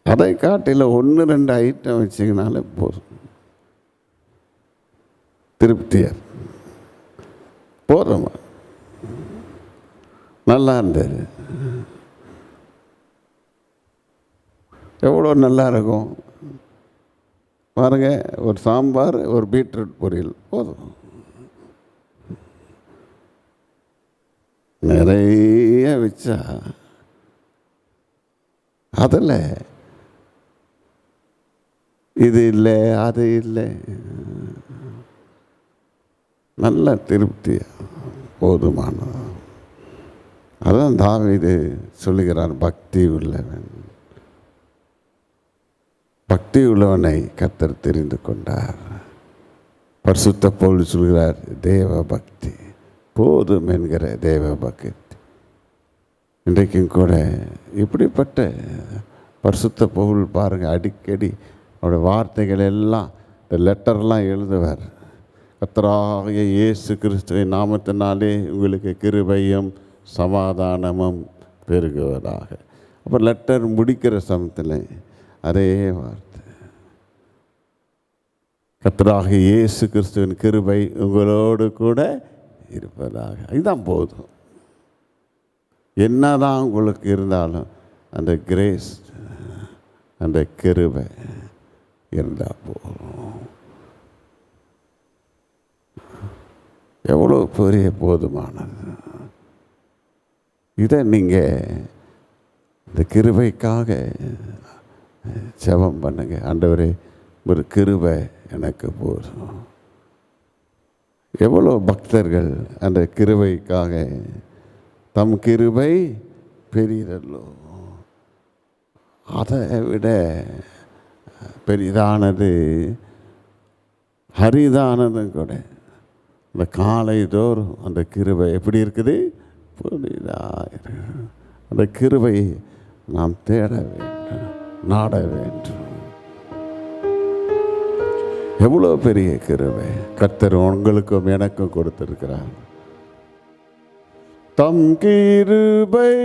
அதை காட்டில் 1-2 ஐட்டம் வச்சிங்கனாலே போதும். திருப்தியாக போதுமா? நல்லா இருந்தது. எவ்வளோ நல்லா இருக்கும் பாருங்க. ஒரு சாம்பார், ஒரு பீட்ரூட் பொரியல் போதும். நிறைய வச்சா அதில் இது இல்லை அது இல்லை, நல்ல திருப்தி போதுமானது. அதான் தாவீது சொல்லுகிறார், பக்தி உள்ளவன். பக்தி உள்ளவனை கர்த்தர் தெரிந்து கொண்டார். பரிசுத்த பவுல் சொல்கிறார், தேவ பக்தி போதும் என்கிற தேவ பக்தி. இன்றைக்கும் கூட இப்படிப்பட்ட பரிசுத்த பவுல் பாருங்கள், அடிக்கடி அவருடைய வார்த்தைகள் எல்லாம் இந்த லெட்டர்லாம் எழுதுவார். கர்த்தராகிய இயேசு கிறிஸ்துவின் நாமத்தினாலே உங்களுக்கு கிருபையும் சமாதானமும் பெருகுவதாக. அப்போ லெட்டர் முடிக்கிற சமயத்தில் அதே வார்த்தை, கர்த்தராகிய இயேசு கிறிஸ்துவின் கிருபை உங்களோடு கூட இருப்பதாக. இதுதான் போதும். என்னதான் உங்களுக்கு இருந்தாலும் அந்த கிரேஸ், அந்த கிருபை இருந்தால் போதும். எவ்வளோ பெரிய போதுமானது. இதை நீங்கள் இந்த கிருபைக்காக ஜெபம் பண்ணுங்க. ஆண்டவரே, ஒரு கிருபை எனக்கு போதும். எவ்வளோ பக்தர்கள் அந்த கிருபைக்காக தம் கிருபை பெரியதல்லோ, அதை விட பெரிதானது அரிதானதும் கூட. அந்த காலை தோறும் அந்த கிருபை எப்படி இருக்குது? புதிதாக. அந்த கிருபை நாம் தேட வேண்டும், நாட வேண்டும். எவ்வளோ பெரிய கிருபை கர்த்தர் உங்களுக்கும் எனக்கும் கொடுத்திருக்கிறார். தம் கிருபை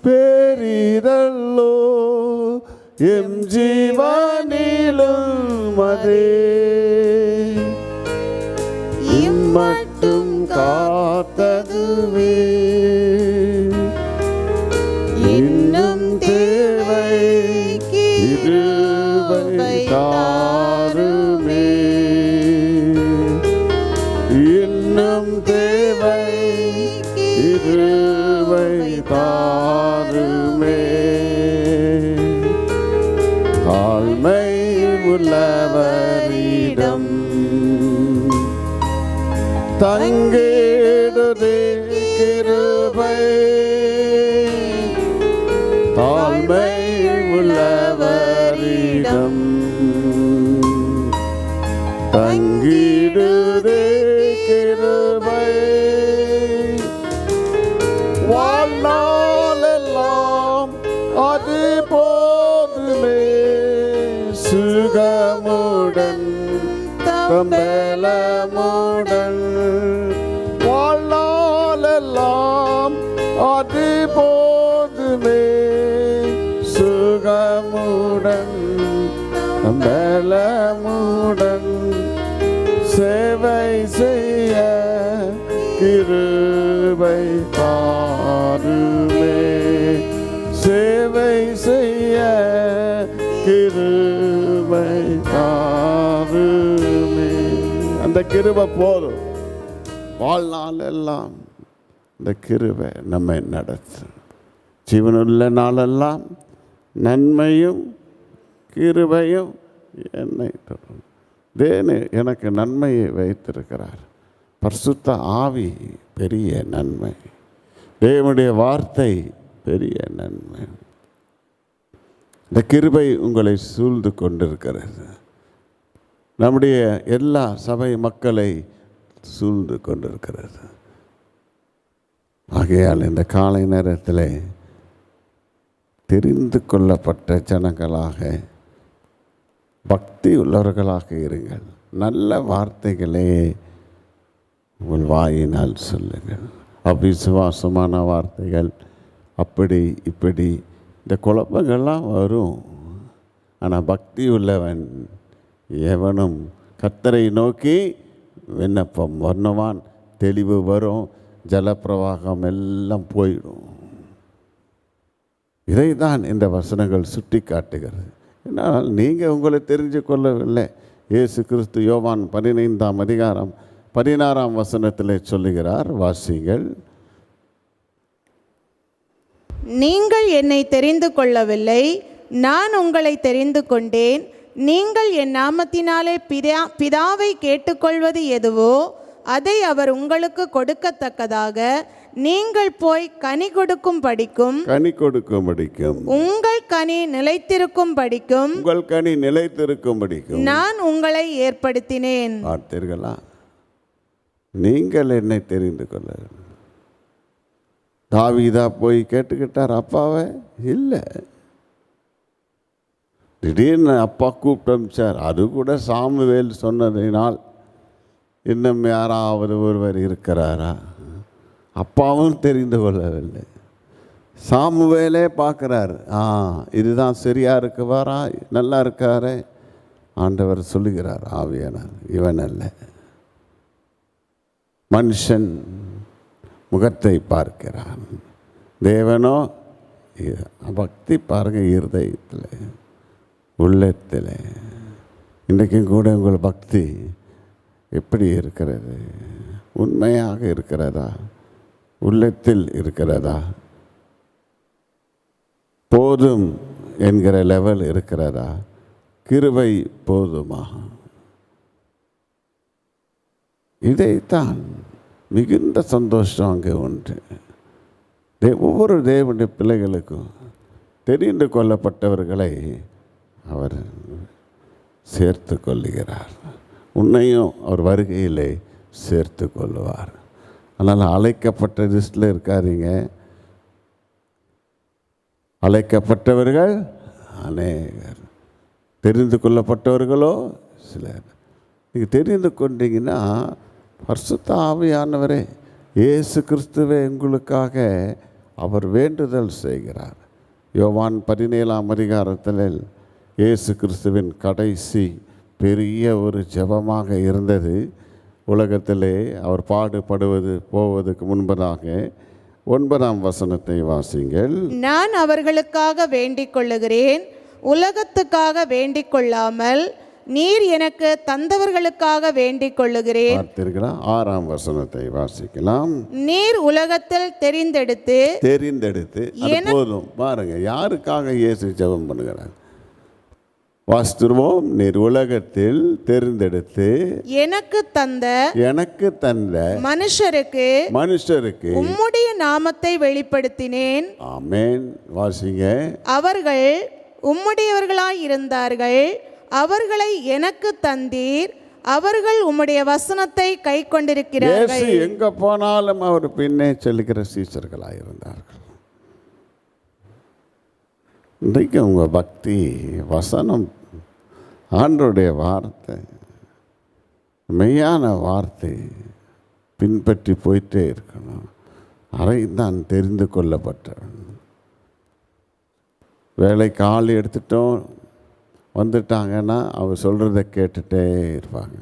பெரிதல்லோ, எம் ஜீவனிலும் அதே இம்மட்டும் காத்ததுவே இன்னும் தேவை கிருபை தாருமே, இன்னும் தேவை கிருபை தாருமே. தாழ்மை உள்ளவரிடம் தங்கிடுதே கிருபை, தாழ்மை உள்ளவரிடம் தங்கிடுதே கிருபை வாழ்நாளெல்லாம் அது போதுமே சுகமுடன் தம்பலமுடன் வாழ்நாளெல்லாம் அது போதுமே சுகமுடன் தம்பலமுடன் சேவை செய்ய கிருபை தாருமே சேவை செய்ய கிருபை தாருமே. அந்த கிருபை போதும் வாழ்நாள் எல்லாம். இந்த கிருபை நம்மை நடத்தும். ஜீவனுள்ள நாளெல்லாம் நன்மையும் கிருபையும் என்னை தொடரும். தேவன் எனக்கு நன்மையை வைத்திருக்கிறார். பரிசுத்த ஆவி பெரிய நன்மை. தேவனுடைய வார்த்தை பெரிய நன்மை. இந்த கிருபை உங்களை சூழ்ந்து கொண்டிருக்கிறது. நம்முடைய எல்லா சபை மக்களை சூழ்ந்து கொண்டிருக்கிறது. ஆகையால் இந்த காலை நேரத்தில் தெரிந்து கொள்ளப்பட்ட ஜனங்களாக பக்தி உள்ளவர்களாக இருங்கள். நல்ல வார்த்தைகளே உங்கள் வாயினால் சொல்லுங்கள். அவிசுவாசமான வார்த்தைகள் அப்படி இப்படி இந்த குழப்பங்கள்லாம் வரும். ஆனால் பக்தி உள்ளவன் எவனும் கர்த்தரை நோக்கி விண்ணப்பம் பண்ணுவான். தெளிவு வரும். ஜலப்பிரவாகம் எல்லாம் போயிடும். இதை தான் இந்த வசனங்கள் சுட்டி காட்டுகிறது. என்னால் நீங்கள் உங்களை தெரிஞ்சு கொள்ளவில்லை. இயேசு கிறிஸ்து யோவான் 15ஆம் அதிகாரம் 16ஆம் வசனத்தில் சொல்லுகிறார். வாசிங்கள். நீங்கள் என்னை தெரிந்து கொள்ளவில்லை, நான் உங்களை தெரிந்து கொண்டேன். நீங்கள் என் நாமத்தினாலே பிதாவை கேட்டுக்கொள்வது எதுவோ அதை அவர் உங்களுக்கு கொடுக்கத்தக்கதாக நீங்கள் போய் கனி கொடுக்கும் படிக்கும் உங்கள் கனி நிலைத்திருக்கும் படிக்கும் நான் உங்களை ஏற்படுத்தினேன். பார்த்தீர்களா? நீங்கள் என்னை தெரிந்து கொள்ள. தாவீதா போய் கேட்டுக்கிட்டார் அப்பாவை? இல்லை. திடீர்னு அப்பா கூப்பிட்டு அனுப்பிச்சார். அது கூட சாமுவேல் சொன்னதினால் இன்னும் யாராவது ஒருவர் இருக்கிறாரா? அப்பாவும் தெரிந்து கொள்ளவில்லை. சாமுவேலே பார்க்குறாரு. இதுதான் சரியாக இருக்குவாரா, நல்லா இருக்காரே. ஆண்டவர் சொல்லுகிறார், ஆவியானார், இவன் அல்ல. மனுஷன் முகத்தை பார்க்கிறான், தேவனோ பக்தி பாருங்க இருதயத்தில், உள்ளத்தில். இன்றைக்கும் கூட உங்கள் பக்தி எப்படி இருக்கிறது? உண்மையாக இருக்கிறதா? உள்ளத்தில் இருக்கிறதா? போதும் என்கிற லெவல் இருக்கிறதா? கிருபை போதுமா? இதைத்தான் மிகுந்த சந்தோஷம் அங்கே உண்டு. ஒவ்வொரு தேவனுடைய பிள்ளைகளுக்கும் தெரிந்து கொள்ளப்பட்டவர்களை அவர் சேர்த்து கொள்ளுகிறார். உன்னையும் அவர் வருகையிலே சேர்த்து கொள்ளுவார். அதனால் அழைக்கப்பட்ட லிஸ்டில் இருக்காதீங்க. அழைக்கப்பட்டவர்கள் அநேகர், தெரிந்து கொள்ளப்பட்டவர்களோ சிலர். நீங்கள் தெரிந்து கொண்டீங்கன்னா பரிசுத்த ஆவியானவரே இயேசு கிறிஸ்துவே உங்களுக்காக அவர் வேண்டுதல் செய்கிறார். யோவான் 17ஆம் அதிகாரத்தில் இயேசு கிறிஸ்துவின் கடைசி பெரிய ஒரு ஜெபமாக இருந்தது. உலகத்திலே அவர் பாடுபடுவது போவதற்கு முன்பதாக 9ஆம் வசனத்தை வாசிங்கள். நான் அவர்களுக்காக வேண்டிக் கொள்ளுகிறேன், உலகத்துக்காக வேண்டிக் கொள்ளாமல் நீர் எனக்கு தந்தவர்களுக்காக வேண்டிக் கொள்ளுகிறேன். பார்த்தீர்களா? 6ஆம் வசனத்தை வாசிக்கலாம். நீர் உலகத்தில் தெரிந்தெடுத்து போதும் பாருங்க, யாருக்காக இயேசு ஜெபம் பண்ணுகிறார்? வாசித்துருவோம். நீர் உலகத்தில் தெரிந்தெடுத்து எனக்கு தந்த மனுஷருக்கு உம்முடைய நாமத்தை வெளிப்படுத்தினேன். ஆமென். வாசிங்க. அவர்கள் உம்முடையவர்களாய் இருந்தார்கள், அவர்களை எனக்கு தந்தீர், அவர்கள் உம்முடைய வசனத்தை கை கொண்டிருக்கிறார்கள். இயேசு எங்க போனாலும் அவர் பின்னே செல்கிற சீசர்களாக இருந்தார்கள். இன்றைக்கு உங்க பக்தி வசனம், ஆண்டவருடைய வார்த்தை, மெய்யான வார்த்தை பின்பற்றி போயிட்டே இருக்கணும். அதை தான் தெரிந்து கொள்ளப்பட்டவன். வேலைக்கு ஆள் எடுத்துட்டோம் வந்துட்டாங்கன்னா அவர் சொல்கிறத கேட்டுகிட்டே இருப்பாங்க.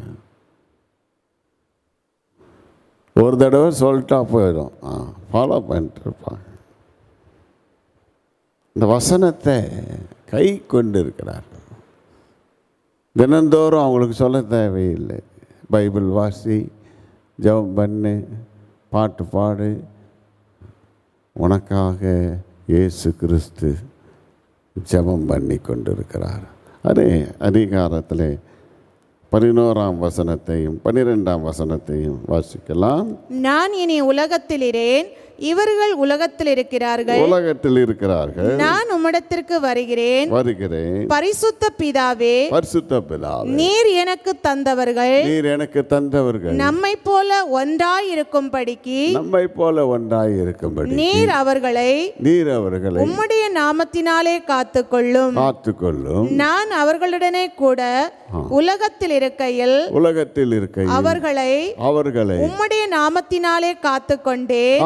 ஒரு தடவை சொல்லிட்டா போயிடும், ஃபாலோ பண்ணிட்டு இருப்பாங்க. இந்த வசனத்தை கை கொண்டு இருக்கிறார்கள். தினந்தோறும் அவங்களுக்கு சொல்ல தேவையில்லை. பைபிள் வாசி, ஜெபம் பண்ணு, பாட்டு பாடு, உனக்காக இயேசு கிறிஸ்து ஜெபம் பண்ணி கொண்டிருக்கிறார். அதே அதிகாரத்தில் 11ஆம் வசனத்தையும் 12ஆம் வசனத்தையும் வாசிக்கலாம். நான் இனி உலகத்தில் இரேன், இவர்கள் உலகத்தில் இருக்கிறார்கள். உலகத்தில் இருக்கிறார்கள், நான் உம்மிடத்திற்கு வருகிறேன். பரிசுத்த பிதாவே, பரிசுத்த பிதாவே, நீர் எனக்கு தந்தவர்கள், நீர் எனக்கு தந்தவர்கள் நம்மை போல ஒன்றாய் இருக்கும்படிக்கு, நம்மை போல ஒன்றாய் இருக்கும்படி நீர் அவர்களை உம்முடைய நாமத்தினாலே காத்துக்கொள்ளும். நான் அவர்களுடனே கூட உலகத்தில் இருக்கையில் அவர்களை உம்முடைய நாமத்தினாலே காத்துக்கொண்டேன்.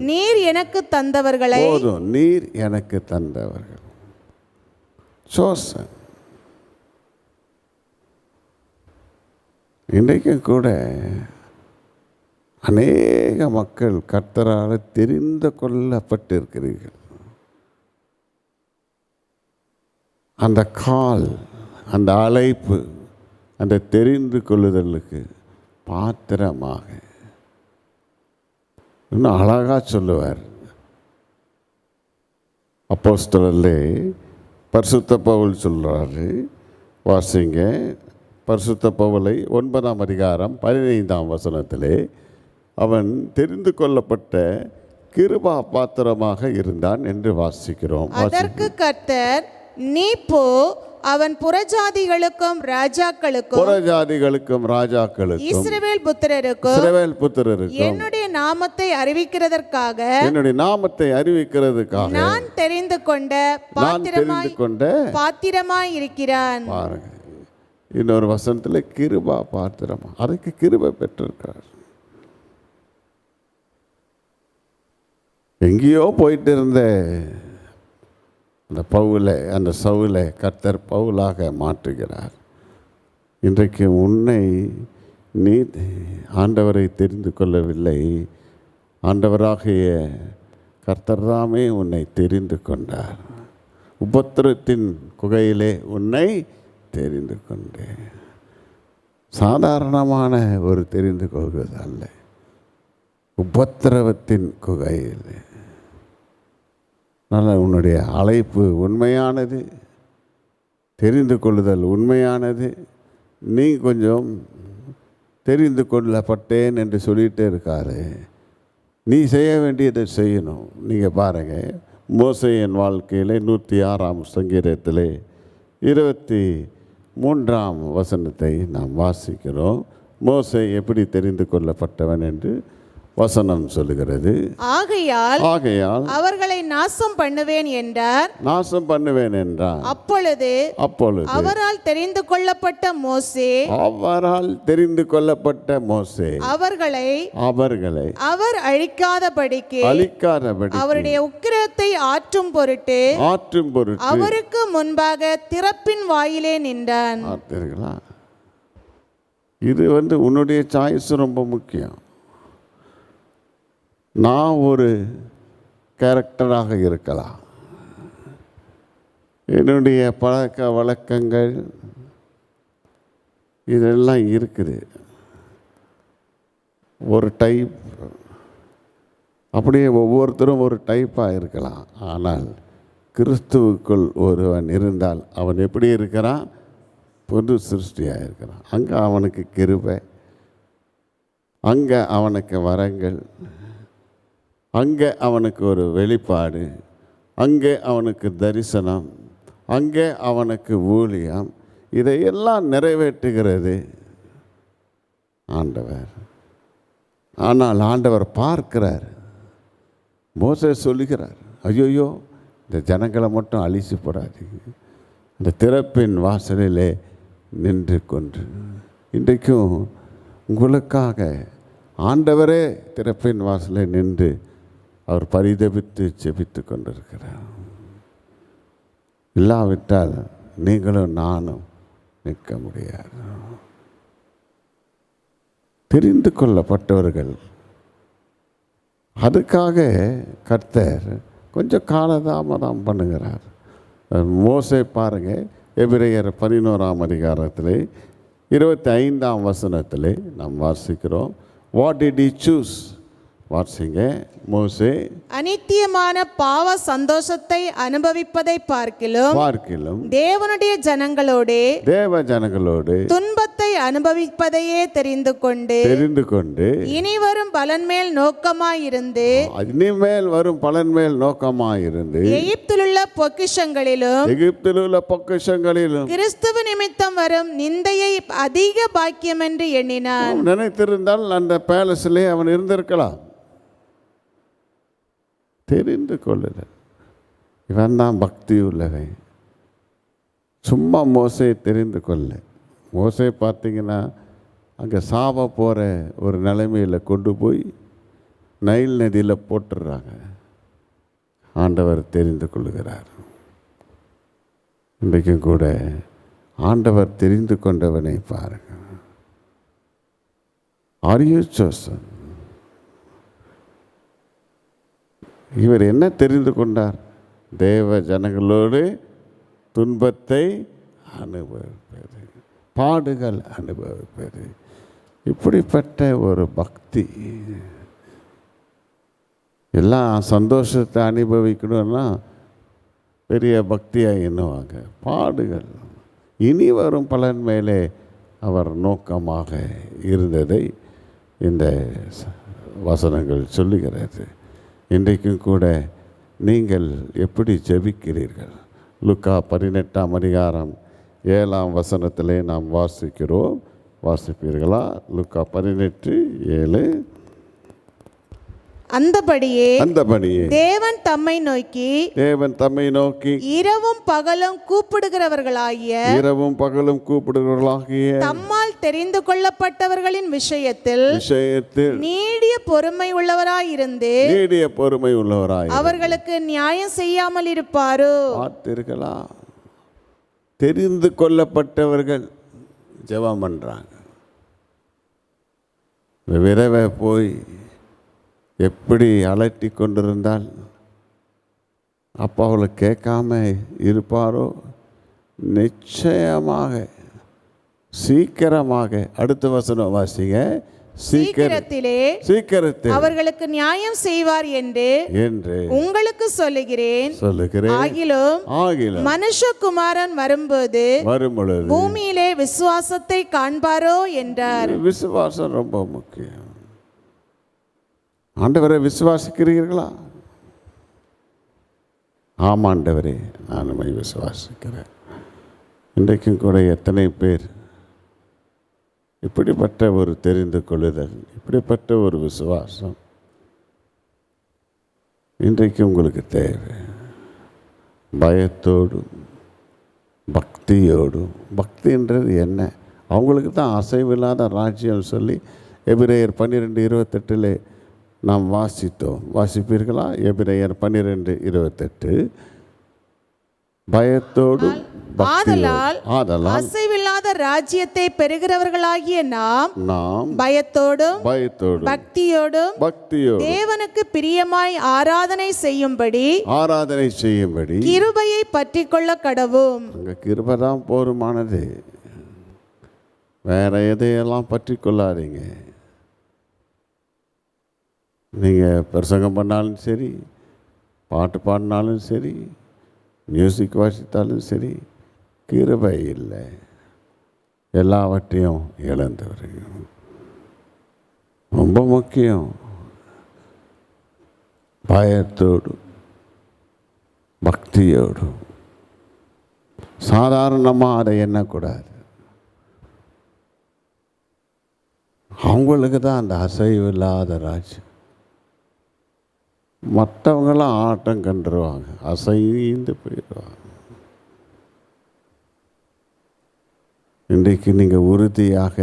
நீர் எனக்கு தந்தவர்களை, நீர் எனக்கு தந்தவர்கள். இன்றைக்கும் கூட அநேக மக்கள் கர்த்தரால் தெரிந்து கொள்ளப்பட்டிருக்கிறீர்கள். அந்த கால், அந்த அழைப்பு, அந்த தெரிந்து கொள்ளுதலுக்கு பாத்திரமாக இன்னும் அழகாக சொல்லுவார். அப்போஸ்தலரிலே பரிசுத்த பவுல் சொல்கிறாரு, வாசிங்க. பரிசுத்த பவுலை 9ஆம் அதிகாரம் 15ஆம் வசனத்திலே, அவன் தெரிந்து கொள்ளப்பட்ட கிருபா பாத்திரமாக இருந்தான் என்று வாசிக்கிறோம். அதற்கு கர்த்தர், நீ போ, அவன் புறஜாதிகளுக்கும் ராஜாக்களுக்கும் இஸ்ரவேல் புத்திரருக்கும் என்னுடைய நாமத்தை அறிவிக்கிறதற்காக நான் தெரிந்து கொண்ட பாத்திரமாய் இருக்கிறான். இன்னொரு வசனத்தில் கிருபா பாத்திரமா, அதுக்கு கிருபை பெற்றிருக்கிறார். எங்கேயோ போயிட்டு இருந்த அந்த சவுலை கர்த்தர் பவுலாக மாற்றுகிறார். இன்றைக்கு உன்னை நீ ஆண்டவரை தெரிந்து கொள்ளவில்லை, ஆண்டவராகிய கர்த்தர் தாமே உன்னை தெரிந்து கொண்டார். உபத்திரத்தின் குகையிலே உன்னை தெரிந்து கொண்டேன். சாதாரணமான ஒரு தெரிந்து கொள்வது அல்ல, உபத்திரவத்தின் குகையில். அதனால் உன்னுடைய அழைப்பு உண்மையானது, தெரிந்து கொள்ளுதல் உண்மையானது. நீ கொஞ்சம் தெரிந்து கொள்ளப்பட்டேன் என்று சொல்லிகிட்டே இருக்காரு. நீ செய்ய வேண்டியதை செய்யணும். நீங்கள் பாருங்கள், மோசேயின் வாழ்க்கையில் 106ஆம் சங்கீதத்திலே 23ஆம் வசனத்தை நாம் வாசிக்கிறோம். மோசே எப்படி தெரிந்து கொள்ளப்பட்டவன் என்று வசனம் சொல்லுகிறது. ஆகையால் அவர்களை நாசம் பண்ணுவேன் என்றார். அப்பொழுது அவரால் தெரிந்து கொள்ளப்பட்ட மோசே அவர்களை அவர் அழிக்காதபடிக்கு அவருடைய உக்கிரத்தை ஆற்றும் பொருட்டு அவருக்கு முன்பாக திறப்பின் வாயிலே நின்றான். இது உன்னுடைய சாய்ஸ் ரொம்ப முக்கியம். நான் ஒரு கேரக்டராக இருக்கலாம், என்னுடைய பழக்க வழக்கங்கள் இதெல்லாம் இருக்குது, ஒரு டைப். அப்படியே ஒவ்வொருத்தரும் ஒரு டைப்பாக இருக்கலாம். ஆனால் கிறிஸ்துவுக்குள் ஒருவன் இருந்தால் அவன் எப்படி இருக்கிறான்? புது சிருஷ்டியாக இருக்கிறான். அங்கே அவனுக்கு கிருபை, அங்கே அவனுக்கு வரங்கள், அங்கே அவனுக்கு ஒரு வெளிப்பாடு, அங்கே அவனுக்கு தரிசனம், அங்கே அவனுக்கு ஊழியம். இதையெல்லாம் நிறைவேற்றுகிறது ஆண்டவர். ஆனால் ஆண்டவர் பார்க்கிறார். மோசே சொல்லுகிறார், ஐயோயோ இந்த ஜனங்களை மட்டும் அழிச்சு போடாதீங்க, இந்த திறப்பின் வாசலிலே நின்று கொண்டு. இன்றைக்கும் உங்களுக்காக ஆண்டவரே திறப்பின் வாசலில் நின்று அவர் பரிதபித்து செபித்து கொண்டிருக்கிறார். இல்லாவிட்டால் நீங்களும் நானும் நிற்க முடியாது. தெரிந்து கொள்ளப்பட்டவர்கள், அதுக்காக கர்த்தர் கொஞ்சம் காலதாமதம் பண்ணுகிறார். மோசே பாருங்க, எபிரேயர் 11ஆம் அதிகாரத்தில் 25ஆம் வசனத்தில் நாம் வாசிக்கிறோம். What did he choose? வாசிங்க. மோசே அநித்தியமான பாவ சந்தோஷத்தை அனுபவிப்பதை பார்க்கிலும் தேவனுடைய ஜனங்களோடு துன்பத்தை அனுபவிப்பதையே தெரிந்து கொண்டு இனிவரும் பலன் மேல் நோக்கமாயிருந்து எகிப்திலுள்ள பொக்கிஷங்களிலும் கிறிஸ்துவ நிமித்தம் வரும் நிந்தையை அதிக பாக்கியம் என்று எண்ணினான். நினைத்திருந்தால் அந்த பேலஸிலே அவன் இருந்திருக்கலாம். தெரிந்து கொள்ளல. இவன் தான் பக்தி உள்ளவன். சும்மா மோசே தெரிந்து கொள்ள. மோசே பார்த்தீங்கன்னா அங்கே சாவ போகிற ஒரு நிலைமையில் கொண்டு போய் நைல் நதியில் போட்டுடுறாங்க. ஆண்டவர் தெரிந்து கொள்கிறார். இன்றைக்கும் கூட ஆண்டவர் தெரிந்து கொண்டவனை பாருங்கள். R you chosen? இவர் என்ன தெரிந்து கொண்டார்? தேவ ஜனங்களோடு துன்பத்தை அனுபவிப்பது, பாடுகள் அனுபவிப்பது. இப்படிப்பட்ட ஒரு பக்தி. எல்லா சந்தோஷத்தை அனுபவிக்கணும்னா பெரிய பக்தியாக எண்ணுவாங்க. பாடுகள், இனி வரும் பலன் மேலே அவர் நோக்கமாக இருந்ததை இந்த வசனங்கள் சொல்லுகிறது. இன்றைக்கும் கூட நீங்கள் எப்படி ஜெபிக்கிறீர்கள்? லூக்கா 18ஆம் அதிகாரம் 7ஆம் வசனத்திலே நாம் வாசிக்கிறோம். வாசிப்பீர்களா? லூக்கா 18:7. அந்தபடியே தேவன் தம்மை நோக்கி இரவும் பகலும் கூப்பிடுகிறவர்களாகிய தம்மால் தெரிந்து கொள்ளப்பட்டவர்களின் விஷயத்தில் நீடிய பொறுமை உள்ளவராயிருந்து அவர்களுக்கு நியாயம் செய்யாமல் இருப்பாரோ? பார்த்தீர்களா? தெரிந்து கொள்ளப்பட்டவர்கள் ஜெபம் பண்றாங்க. விரைவே போய் எப்படி அலட்டி கொண்டிருந்தால் அப்போ அவளை கேட்காம இருப்பாரோ? நிச்சயமாக சீக்கிரமாக. அடுத்த வசனம் வாசிங்க. சீக்கிரத்திலே அவர்களுக்கு நியாயம் செய்வார் என்று உங்களுக்கு சொல்லுகிறேன். ஆகிலும் மனுஷகுமாரன் வரும்போது பூமியிலே விசுவாசத்தை காண்பாரோ என்றார். விசுவாசம் ரொம்ப முக்கியம். ஆண்டவரை விசுவாசிக்கிறீர்களா? ஆமாம் ஆண்டவரே, நான் உம்மை விசுவாசிக்கிறேன். இன்றைக்கும் கூட எத்தனை பேர் இப்படிப்பட்ட ஒரு தெரிந்து கொள்ளுதல், இப்படிப்பட்ட ஒரு விசுவாசம் இன்றைக்கு உங்களுக்கு தேவை. பயத்தோடும் பக்தியோடும். பக்தின்றது என்ன? அவங்களுக்கு தான் அசைவில்லாத ராஜ்யம் சொல்லி எபிரேயர் 12:28 நாம் வாசித்தோம். வாசிப்பீர்களா? எபிரேயர் 12:28. பயத்தோடும் ஆதலால் அசைவில்லாத ராஜ்யத்தை பெறுகிறவர்களாகிய நாம் பயத்தோடும் பக்தியோடும் தேவனுக்கு பிரியமாய் ஆராதனை செய்யும்படி கிருபையை பற்றிக்கொள்ள கடவும். அங்க கிருபை தான் போதுமானது. வேற எதையெல்லாம் பற்றி கொள்ளாதீங்க. நீங்கள் பிரசங்கம் பண்ணாலும் சரி, பாட்டு பாடினாலும் சரி, மியூசிக் வாசித்தாலும் சரி, கிருபை இல்லை. எல்லாவற்றையும் இழந்தவர்கள். ரொம்ப முக்கியம். பயத்தோடு பக்தியோடு. சாதாரணமாக அதை எண்ணக்கூடாது. அவங்களுக்கு தான் அந்த அசைவு இல்லாத ராஜ்யம். மற்றவங்களாம் ஆட்டம் கண்டுருவாங்க, அசைந்து போயிடுவாங்க. இன்றைக்கு நீங்கள் உறுதியாக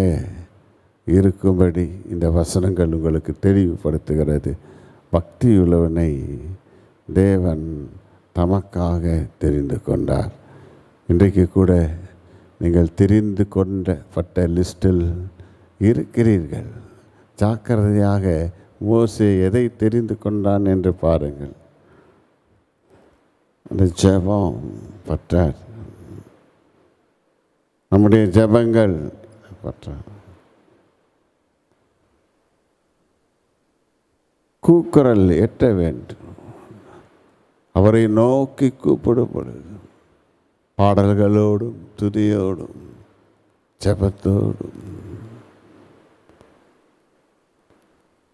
இருக்கும்படி இந்த வசனங்கள் உங்களுக்கு தெளிவுபடுத்துகிறது. பக்தியுள்ளவனை தேவன் தமக்காக தெரிந்து கொண்டார். இன்றைக்கு கூட நீங்கள் தெரிந்து கொண்டப்பட்ட லிஸ்டில் இருக்கிறீர்கள். ஜாக்கிரதையாக மோசே எதை தெரிந்து கொண்டான் என்று பாருங்கள். அந்த ஜெபம் பற்றார், நம்முடைய ஜெபங்கள் பற்றார். கூக்குரல் எட்ட வேண்டும், அவரை நோக்கி கூப்பிடப்படுது. பாடல்களோடும் துதியோடும் ஜெபத்தோடும்.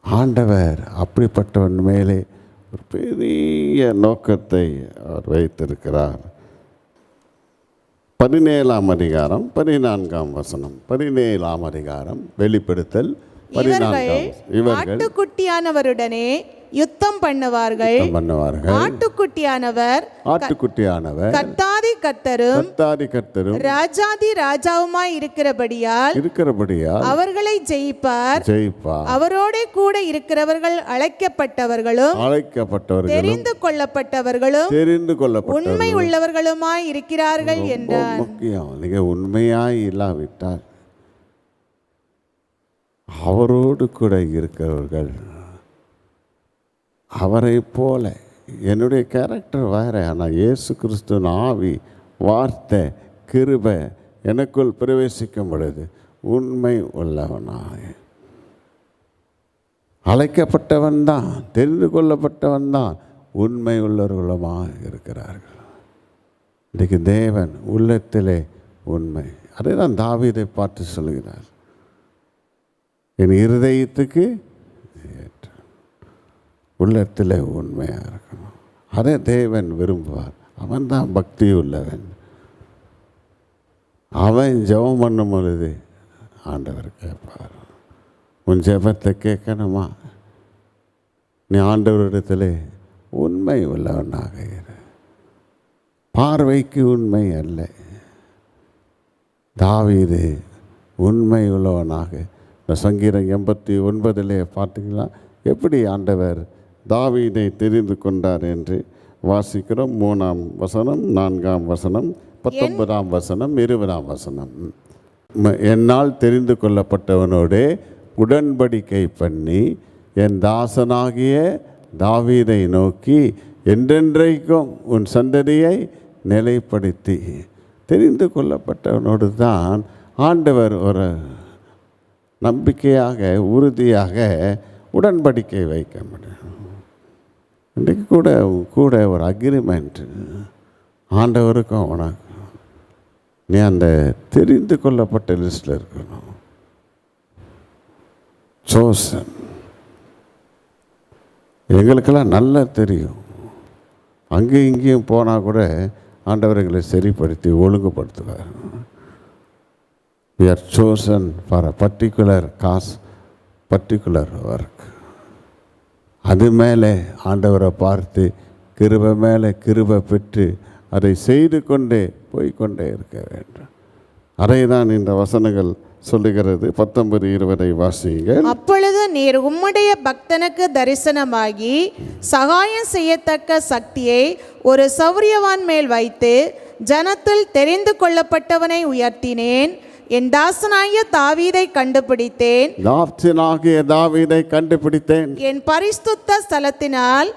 ஆண்டவர் அப்படிப்பட்டவன் மேலே ஒரு பெரிய நோக்கத்தை அவர் வைத்திருக்கிறார். 17ஆம் அதிகாரம் 14ஆம் வசனம். 17ஆம் அதிகாரம் வெளிப்படுத்தல் 14ஆம். இவர்கள் ஆட்டுக்குட்டியானவருடனே யுத்தம் பண்ணுவார்கள். ஆட்டுக்குட்டியானவர் கர்த்தாதி கர்த்தரும் ராஜாதி ராஜாவுமாய் இருக்கிறபடியால் அவர்களை ஜெயிப்பார். அவரோட கூட இருக்கிறவர்கள் அழைக்கப்பட்டவர்களும் தெரிந்து கொள்ளப்பட்டவர்களும் உண்மை உள்ளவர்களுமாய் இருக்கிறார்கள் என்றார். முக்கியம், நீங்க உண்மையாய் இல்லாவிட்டால் அவரோடு கூட இருக்கிறவர்கள், அவரை போல. என்னுடைய கேரக்டர் வேறு, ஆனால் இயேசு கிறிஸ்துவின் ஆவி, வார்த்தை, கிருபை எனக்குள் பிரவேசிக்கும் பொழுது உண்மை உள்ளவனாக அழைக்கப்பட்டவன் தான், தெரிந்து கொள்ளப்பட்டவன் தான், உண்மை உள்ளவர்களுமாக இருக்கிறார்கள். இன்றைக்கு தேவன் உள்ளத்திலே உண்மை. அதை தான் தாவீதை பார்த்து சொல்கிறார், என் இருதயத்துக்கு உள்ளத்தில் உண்மையாக இருக்கணும். அதை தேவன் விரும்புவார். அவன் தான் பக்தி உள்ளவன். அவன் ஜெபம் பண்ணும் பொழுது ஆண்டவர் கேட்பார். உன் ஜெபத்தை கேட்கணுமா? நீ ஆண்டவரிடத்தில் உண்மை உள்ளவனாக இரு. பார்வைக்கு உண்மை அல்ல. தாவீது உண்மை உள்ளவனாக. இந்த சங்கீதம் 89 பார்த்தீங்களா எப்படி ஆண்டவர் தாவீதை தெரிந்து கொண்டார் என்று வாசிக்கிறோம். 3ஆம் வசனம், 4ஆம் வசனம், 19ஆம் வசனம், 20ஆம் வசனம். என்னால் தெரிந்து கொள்ளப்பட்டவனோடே உடன்படிக்கை பண்ணி என் தாசனாகிய தாவீதை நோக்கி என்றென்றைக்கும் உன் சந்ததியை நிலைப்படுத்தி. தெரிந்து கொள்ளப்பட்டவனோடு தான் ஆண்டவர் ஒரு நம்பிக்கையாக உறுதியாக உடன்படிக்கை வைக்க முடியும். இன்றைக்கு கூட ஒரு அக்ரிமெண்ட்டு ஆண்டவருக்கும் உனக்கு. நீ அந்த தெரிந்து கொள்ளப்பட்ட லிஸ்டில் இருக்கணும். சோசன். எங்களுக்கெல்லாம் நல்லா தெரியும், அங்கேயும் இங்கேயும் போனால் கூட ஆண்டவர்களை சரிப்படுத்தி ஒழுங்குபடுத்துவார். We are chosen for a particular cause, particular work. அது மேலே ஆண்டவரை பார்த்து கிருபை மேலே கிருபை பெற்று அதை செய்து கொண்டே போய்கொண்டே இருக்க வேண்டும். அதை தான் இந்த வசனங்கள் சொல்லுகிறது. 19-20 வாசியுங்கள். அப்பொழுது நீர் உம்முடைய பக்தனுக்கு தரிசனமாகி சகாயம் செய்யத்தக்க சக்தியை ஒரு சௌரியவான் மேல் வைத்து ஜனத்தில் தெரிந்து கொள்ளப்பட்டவனை உயர்த்தினேன். என் தாசனாகிய தாவீதை கண்டுபிடித்தேன். என் பரிசுத்த ஸ்தலத்தினால்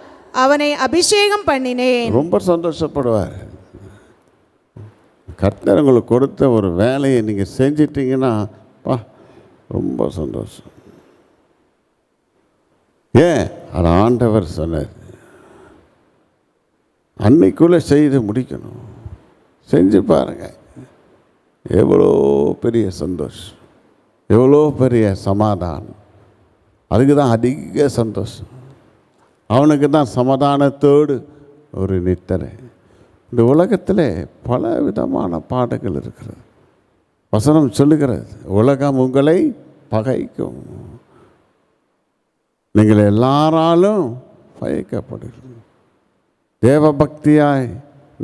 அவனை அபிஷேகம் பண்ணினேன். ரொம்ப சந்தோஷப்படுவார். கர்த்தர் உங்களுக்கு கொடுத்த ஒரு வேலையை நீங்கள் செஞ்சிட்டீங்கன்னா ரொம்ப சந்தோஷம். ஏன் அது ஆண்டவர் சொன்னார், அன்னைக்குள்ளே செய்து முடிக்கணும். செஞ்சு பாருங்க, எவ்வளோ பெரிய சந்தோஷம், எவ்வளோ பெரிய சமாதானம். அதுக்கு தான் அதிக சந்தோஷம். அவனுக்கு தான் சமாதானத்தோடு ஒரு நித்திரை. இந்த உலகத்தில் பல விதமான பாடங்கள் இருக்கிறது. வசனம் சொல்லுகிறது, உலகம் உங்களை பகைக்கும். நீங்கள் எல்லாராலும் பயக்கப்படுகிறீர்கள். தேவ பக்தியாய்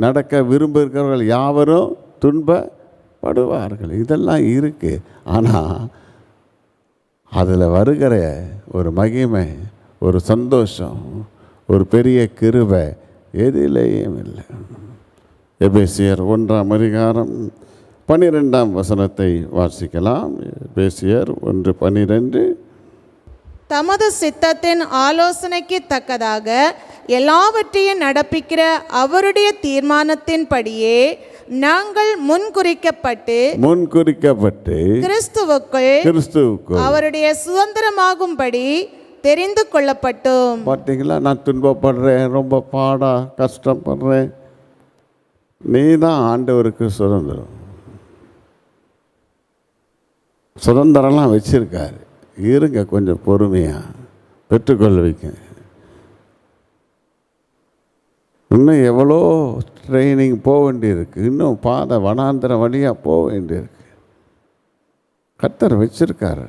நடக்க விரும்புகிறவர்கள் யாவரும் துன்பப்படுவார்கள். இதெல்லாம் இருக்கு. ஆனால் அதில் வருகிற ஒரு மகிமை, ஒரு சந்தோஷம், ஒரு பெரிய கிருபை எதிலேயும் இல்லை. எபேசியர் 1:12 வாசிக்கலாம். எபேசியர் 1:12. தமது சித்தத்தின் ஆலோசனைக்கு தக்கதாக எல்லாவற்றையும் நடப்பிக்கிற அவருடைய தீர்மானத்தின்படியே நாங்கள் முன்குறிக்கப்பட்டு கிறிஸ்துவுக்குள் அவருடைய சுதந்திரமாகும்படி தெரிந்து கொள்ளப்பட்டோம். பார்த்தீங்களா, நான் துன்பப்படுறேன், ரொம்ப பாடா கஷ்டப்படுறேன். நீ தான் ஆண்டவருக்கு சுதந்திரம்லாம் வச்சிருக்காரு. இருங்க, கொஞ்சம் பொறுமையாக பெற்றுக்கொள்வீங்க. இன்னும் எவ்வளோ ட்ரைனிங் போக வேண்டியிருக்கு. இன்னும் பாதை வனாந்திர வழியாக போக வேண்டியிருக்கு. கர்த்தர் வச்சிருக்காரு.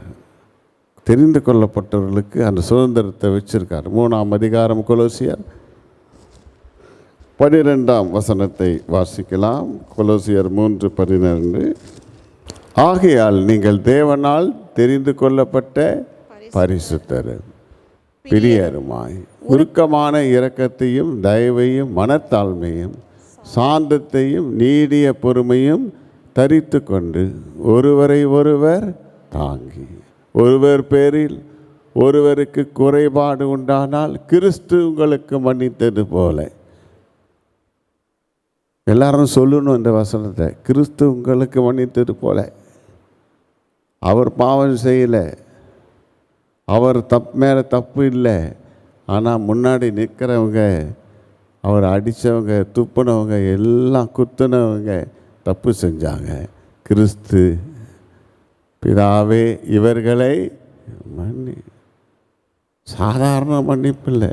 தெரிந்து கொள்ளப்பட்டவர்களுக்கு அந்த சுதந்திரத்தை வச்சிருக்காரு. 3 கொலோசியர் 12 வாசிக்கலாம். கொலோசியர் 3:12. ஆகையால் நீங்கள் தேவனால் தெரிந்து கொள்ளப்பட்ட பரிசுத்தர், பிரியருமாய் உருக்கமான இரக்கத்தையும் தயவையும் மனத்தாழ்மையும் சாந்தத்தையும் நீடிய பொறுமையும் தரித்து கொண்டு ஒருவரை ஒருவர் தாங்கி ஒருவர் பேரில் ஒருவருக்கு குறைபாடு உண்டானால் கிறிஸ்து உங்களுக்கு மன்னித்தது போல. எல்லாரும் சொல்லணும் இந்த வசனத்தை, கிறிஸ்து உங்களுக்கு மன்னித்தது போல. அவர் பாவம் செய்யலை, அவர் மேலே தப்பு இல்லை. ஆனால் முன்னாடி நிற்கிறவங்க, அவர் அடித்தவங்க, துப்புனவங்க, எல்லாம் குத்துனவங்க தப்பு செஞ்சாங்க. கிறிஸ்து பிதாவே இவர்களை மன்னி. சாதாரண மன்னிப்பு இல்லை.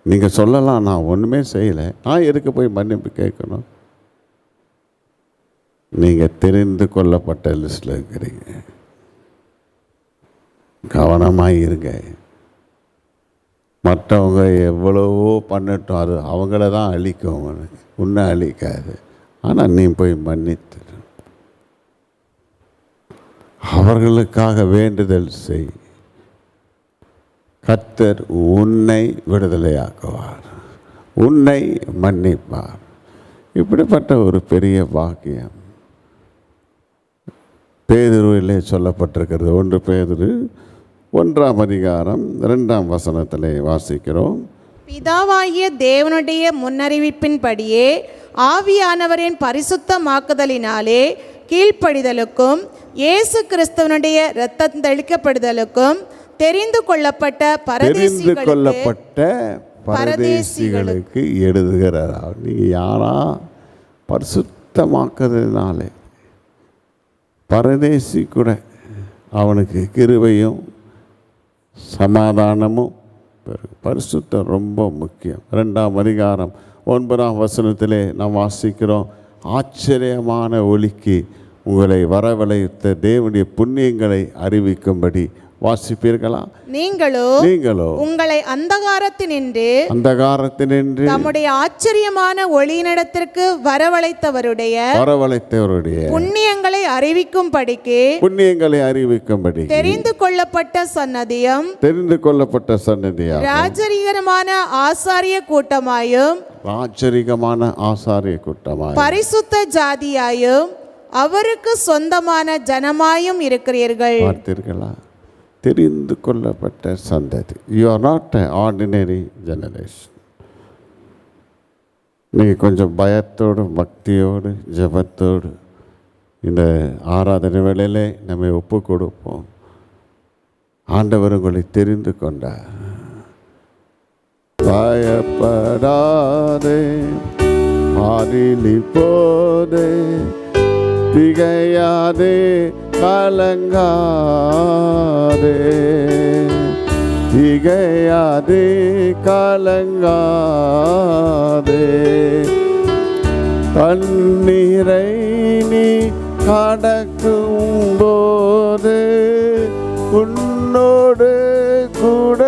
நீங்கள் சொல்லலாம், நான் ஒன்றுமே செய்யலை, நான் எதுக்கு போய் மன்னிப்பு கேட்கணும்? நீங்கள் தெரிந்து கொள்ளப்பட்ட லிஸ்ட்டில் இருக்கிறீங்க. கவனமாக இருங்க. மற்றவங்க எவ்வளவோ பண்ணட்டும், அது அவங்கள தான் அழிக்கும், உன்னை அழிக்காது. ஆனால் நீ போய் மன்னித்து அவர்களுக்காக வேண்டுதல் செய். கர்த்தர் உன்னை விடுதலையாக்குவார், உன்னை மன்னிப்பார். இப்படிப்பட்ட ஒரு பெரிய பாக்கியம் பேதுருவிலே சொல்லப்பட்டிருக்கிறது. 1 பேதுரு 1:2 வாசிக்கிறோம். பிதாவாகிய தேவனுடைய முன்னறிவிப்பின்படியே ஆவியானவரின் பரிசுத்தமாக்குதலினாலே கீழ்ப்படிதலுக்கும் இயேசு கிறிஸ்துவனுடைய இரத்தம் தெளிக்கப்படுதலுக்கும் தெரிந்து கொள்ளப்பட்ட பரதேசிகளுக்கு எழுதுகிறார். நீங்கள் யாரா? பரிசுத்தமாக்குதலினாலே. பரதேசி கூட அவனுக்கு கிருபையும் சமாதானமும். பரிசுத்தம் ரொம்ப முக்கியம். 2:9 நாம் வாசிக்கிறோம். ஆச்சரியமான ஒளிக்கு உங்களை வரவழைத்த தேவனுடைய புண்ணியங்களை அறிவிக்கும்படி வாசிப்பீர்களா? நீங்களோ உங்களை அந்தகாரத்தினின்று நம்முடைய ஆச்சரியமான ஒளியினிடத்திற்கு வரவழைத்தவருடைய புண்ணியங்களை அறிவிக்கும்படிக்கு தெரிந்து கொள்ளப்பட்ட சன்னதியும் ராஜரீகமான ஆசாரிய கூட்டமாயும் பரிசுத்த ஜாதியாயும் அவருக்கு சொந்தமான ஜனமாயும் இருக்கிறீர்கள். பார்த்தீர்களா? தெரிந்து கொள்ளப்பட்ட சந்ததி. You are not a ordinary generation. நீங்கள் கொஞ்சம் பயத்தோடு பக்தியோடு ஜபத்தோடு இந்த ஆராதனை வேளையிலே நம்ம ஒப்பு கொடுப்போம். ஆண்டவர் உங்களை தெரிந்து கொண்டார். பயப்படாதே, பாதிலி போதே, திகையாதே, கலங்காதே, திகையாதே, கலங்காதே. தண்ணீரை நீ கடக்கும் போது உன்னோடு கூட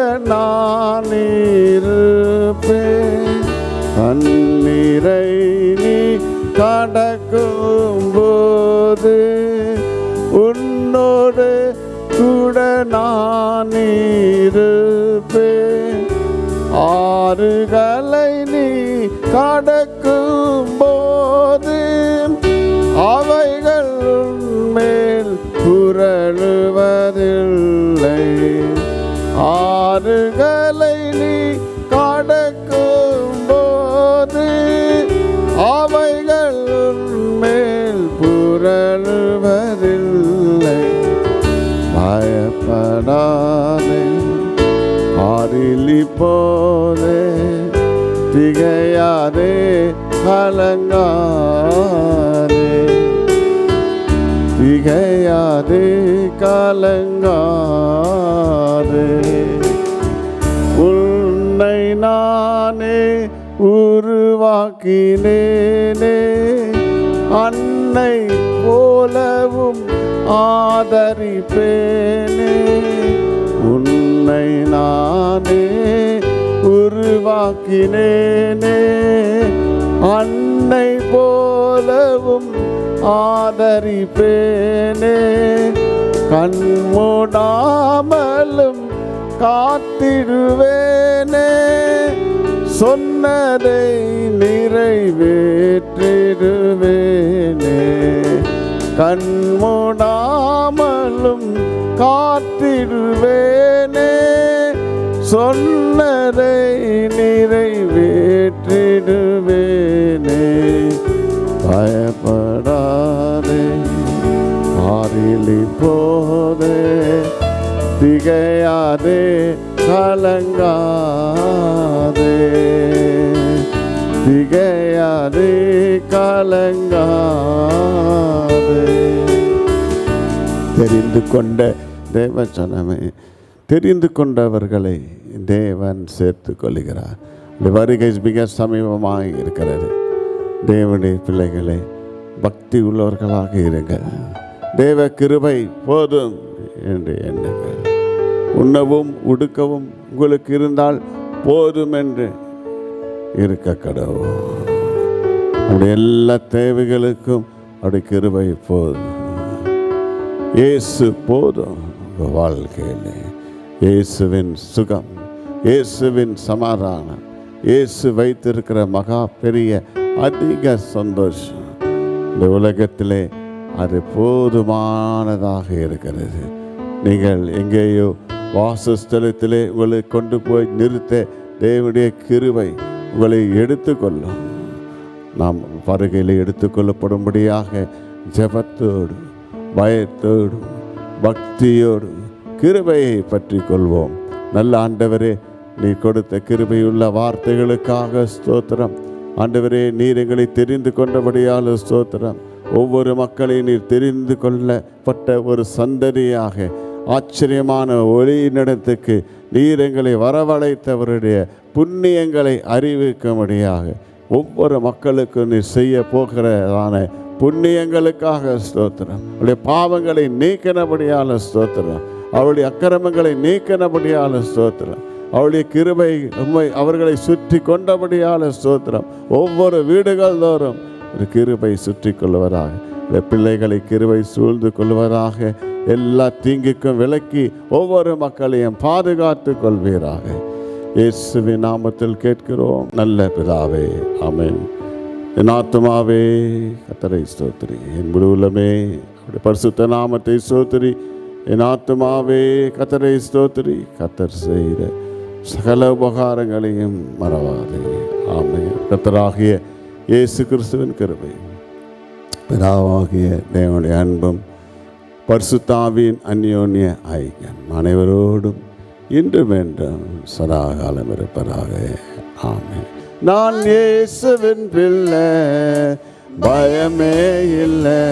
கூட நான் இருப்பேன். ஆறுகளை நீ கடக்கும் போது அவைகள் மேல் புரளுவதில்லை. ஆறுகளை நீ கடக்கும் போது அவைகள் மேல் புரளுவதில்லை. பயப்படாதே, ஆறிலி போதே, திகையாதே, கலங்காதே, திகையாதே, கலங்காதே. உன்னை நானே உருவாக்கினேனே, அன்னை போலவும் ஆதரிப்பேனே. உன்னை நானே உருவாக்கினேனே, அன்னை போலவும் ஆதரிப்பேனே. கண்மூடாமலும் காத்திடுவேனே, சொன்னதை நிறைவேற்றிடுவேனே. கண்மூடாமலும் காத்திடுவேனே, சொன்னதை நிறைவேற்றிடுவேனே. பயப்படாதே, ஆறிலி போதே, திகையாதே, கலங்காதே, திகையாதே, கலங்காதே. தெரிந்து கொண்ட தேவஜனமே, தெரிந்து கொண்டவர்களை தேவன் சேர்த்து கொள்கிறார். வருகை மிக சமீபமாக இருக்கிறது. தேவனுடைய பிள்ளைகளை பக்தி உள்ளவர்களாக இருங்கள். தேவ கிருபை போதும் என்று எண்ணுங்கள். உண்ணவும் உடுக்கவும் உங்களுக்கு இருந்தால் போதும் என்று இருக்க கடவுள். அவருடைய எல்லா தேவைகளுக்கும் அவருடைய கிருபை போதும். இயேசு போதும். உங்கள் வாழ்க்கையில் இயேசுவின் சுகம், இயேசுவின் சமாதானம், இயேசு வைத்திருக்கிற மகா பெரிய அதிக சந்தோஷம் இந்த உலகத்திலே அது போதுமானதாக இருக்கிறது. நீங்கள் எங்கேயோ வாசஸ்தலத்திலே உங்களை கொண்டு போய் நிறுத்த தேவனுடைய கிருபை உங்களை எடுத்துக்கொள்ளும். நாம் வருகையில் எடுத்துக்கொள்ளப்படும்படியாக ஜெபத்தோடு, பயத்தோடு, பக்தியோடு கிருபையை பற்றி கொள்வோம். நல்ல ஆண்டவரே, நீ கொடுத்த கிருபையுள்ள வார்த்தைகளுக்காக ஸ்தோத்திரம். ஆண்டவரே, நீர் எங்களை தெரிந்து கொண்டபடியால் ஸ்தோத்திரம். ஒவ்வொரு மக்களையும் நீர் தெரிந்து கொள்ளப்பட்ட ஒரு சந்ததியாக ஆச்சரியமான ஒளியினிடத்துக்கு நீர் எங்களை வரவழைத்தவருடைய புண்ணியங்களை அறிவிக்கும்படியாக ஒவ்வொரு மக்களுக்கும் நீர் செய்ய போகிறதான புண்ணியங்களுக்காக ஸ்தோத்திரம். அவருடைய பாவங்களை நீக்கினபடியால் ஸ்தோத்திரம். அவருடைய அக்கிரமங்களை நீக்கினபடியால் ஸ்தோத்திரம். அவருடைய கிருபை அவர்களை சுற்றி கொண்டபடியால் ஸ்தோத்திரம். ஒவ்வொரு வீடுகள் தோறும் ஒரு கிருபை சுற்றி கொள்வதாக, பிள்ளைகளை கிருபை சூழ்ந்து கொள்வதாக, எல்லா தீங்குக்கும் விலக்கி ஒவ்வொரு மக்களையும் பாதுகாத்து கொள்வீராக. இயேசுவின் நாமத்தில் கேட்கிறோம் நல்ல பிதாவே, ஆமென். என் ஆத்துமாவே கர்த்தரை ஸ்தோத்திரி, என் முழு உள்ளமே அவருடைய பரிசுத்த நாமத்தை ஸ்தோத்திரி. என் ஆத்துமாவே கர்த்தரை ஸ்தோத்திரி, கர்த்தர் செய்த சகல உபகாரங்களையும் மறவாதே. ஆமென். கர்த்தராகிய இயேசு கிறிஸ்துவின் கிருபை, பிதாவாகிய தேவனுடைய அன்பும், பரிசுத்த ஆவியின் அந்யோன்ய ஐக்கியம் அனைவரோடும் இன்றும் என்றும் சதாகாலம் இருப்பதாக. ஆமென். நான் இயேசுவின் பிள்ளை, பயமே இல்லை,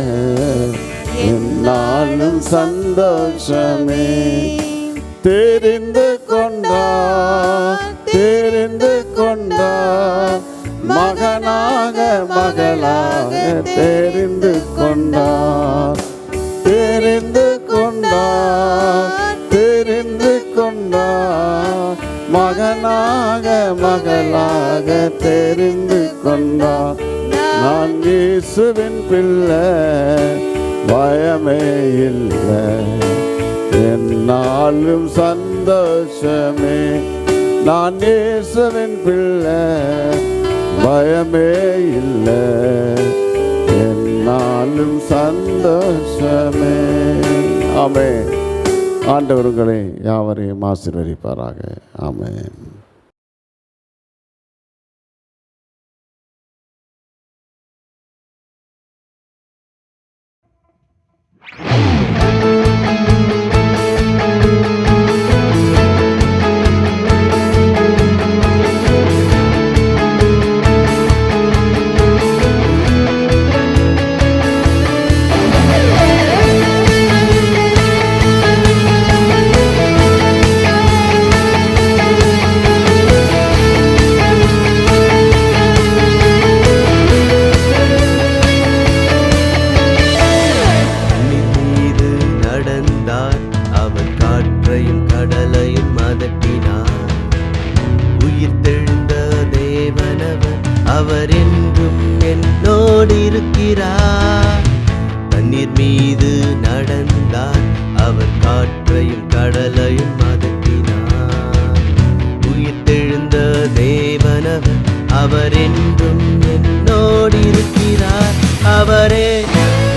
என்னாலும் சந்தோஷமே. தெரிந்து கொண்டா மகனாக மகளாக தெரிந்து கொண்டா மகனாக மகளாக தெரிந்து கொண்டா. நான் இயேசுவின் பிள்ளை, பயமே இல்லை, நாளும் சந்தோஷமே. நான் இயேசுவின் பிள்ளை, பயமே இல்லை, என்னாலும் சந்தோஷமே. ஆமென். ஆண்டவர் உங்களை யாவரையும் ஆசீர்வதிப்பாராக. ஆமென். அவர் என்றும் என்னோடு இருக்கிறார். தண்ணீர் மீது நடந்தார், அவர் காற்றையும் கடலையும் அதட்டினார். உயிர்த்தெழுந்த தேவனவர், அவர் என்றும் என்னோடு இருக்கிறார். அவரே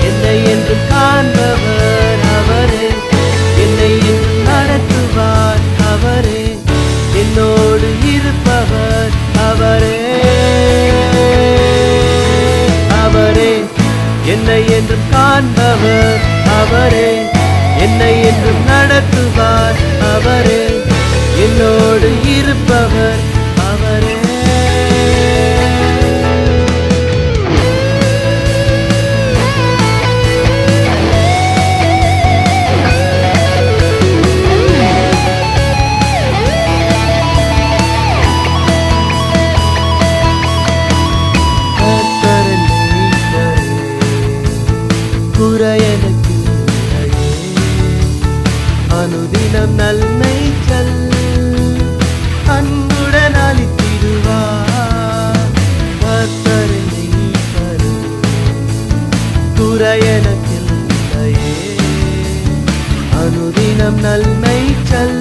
என்னை என்றும் காண்பவர், அவரே என்னை என்றும் நடத்துவார். அவரே என்னோடு இருப்பவர், அவரே அவரே என்னை என்றும் காண்பவர். அவரே என்னை என்றும் நடத்துவார். அவரே என்னோடு இருப்பவர். அவரே அனுதினம் நன்மை சொல், அன்புடன் அளித்திடுவார். கர்த்தரை குறையனக்கில்லையே, அனுதினம் நன்மை சொல்,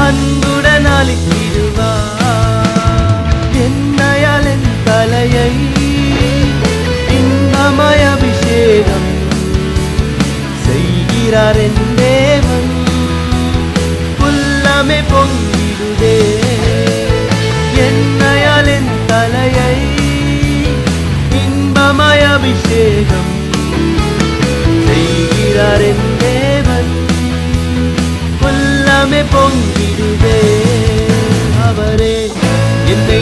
அன்புடன் அளித்திடுவார். என்னையால் என் தலையை இன்பமய அபிஷேகம் செய்கிறார் என் தேவன். உள்ளமே பொங்கிடுதே, என்னையால் என் தலையை இன்பமய அபிஷேகம் செய்கிறார் என் தேவன். உள்ளமே பொங்கிடுதே, அவரே என்னை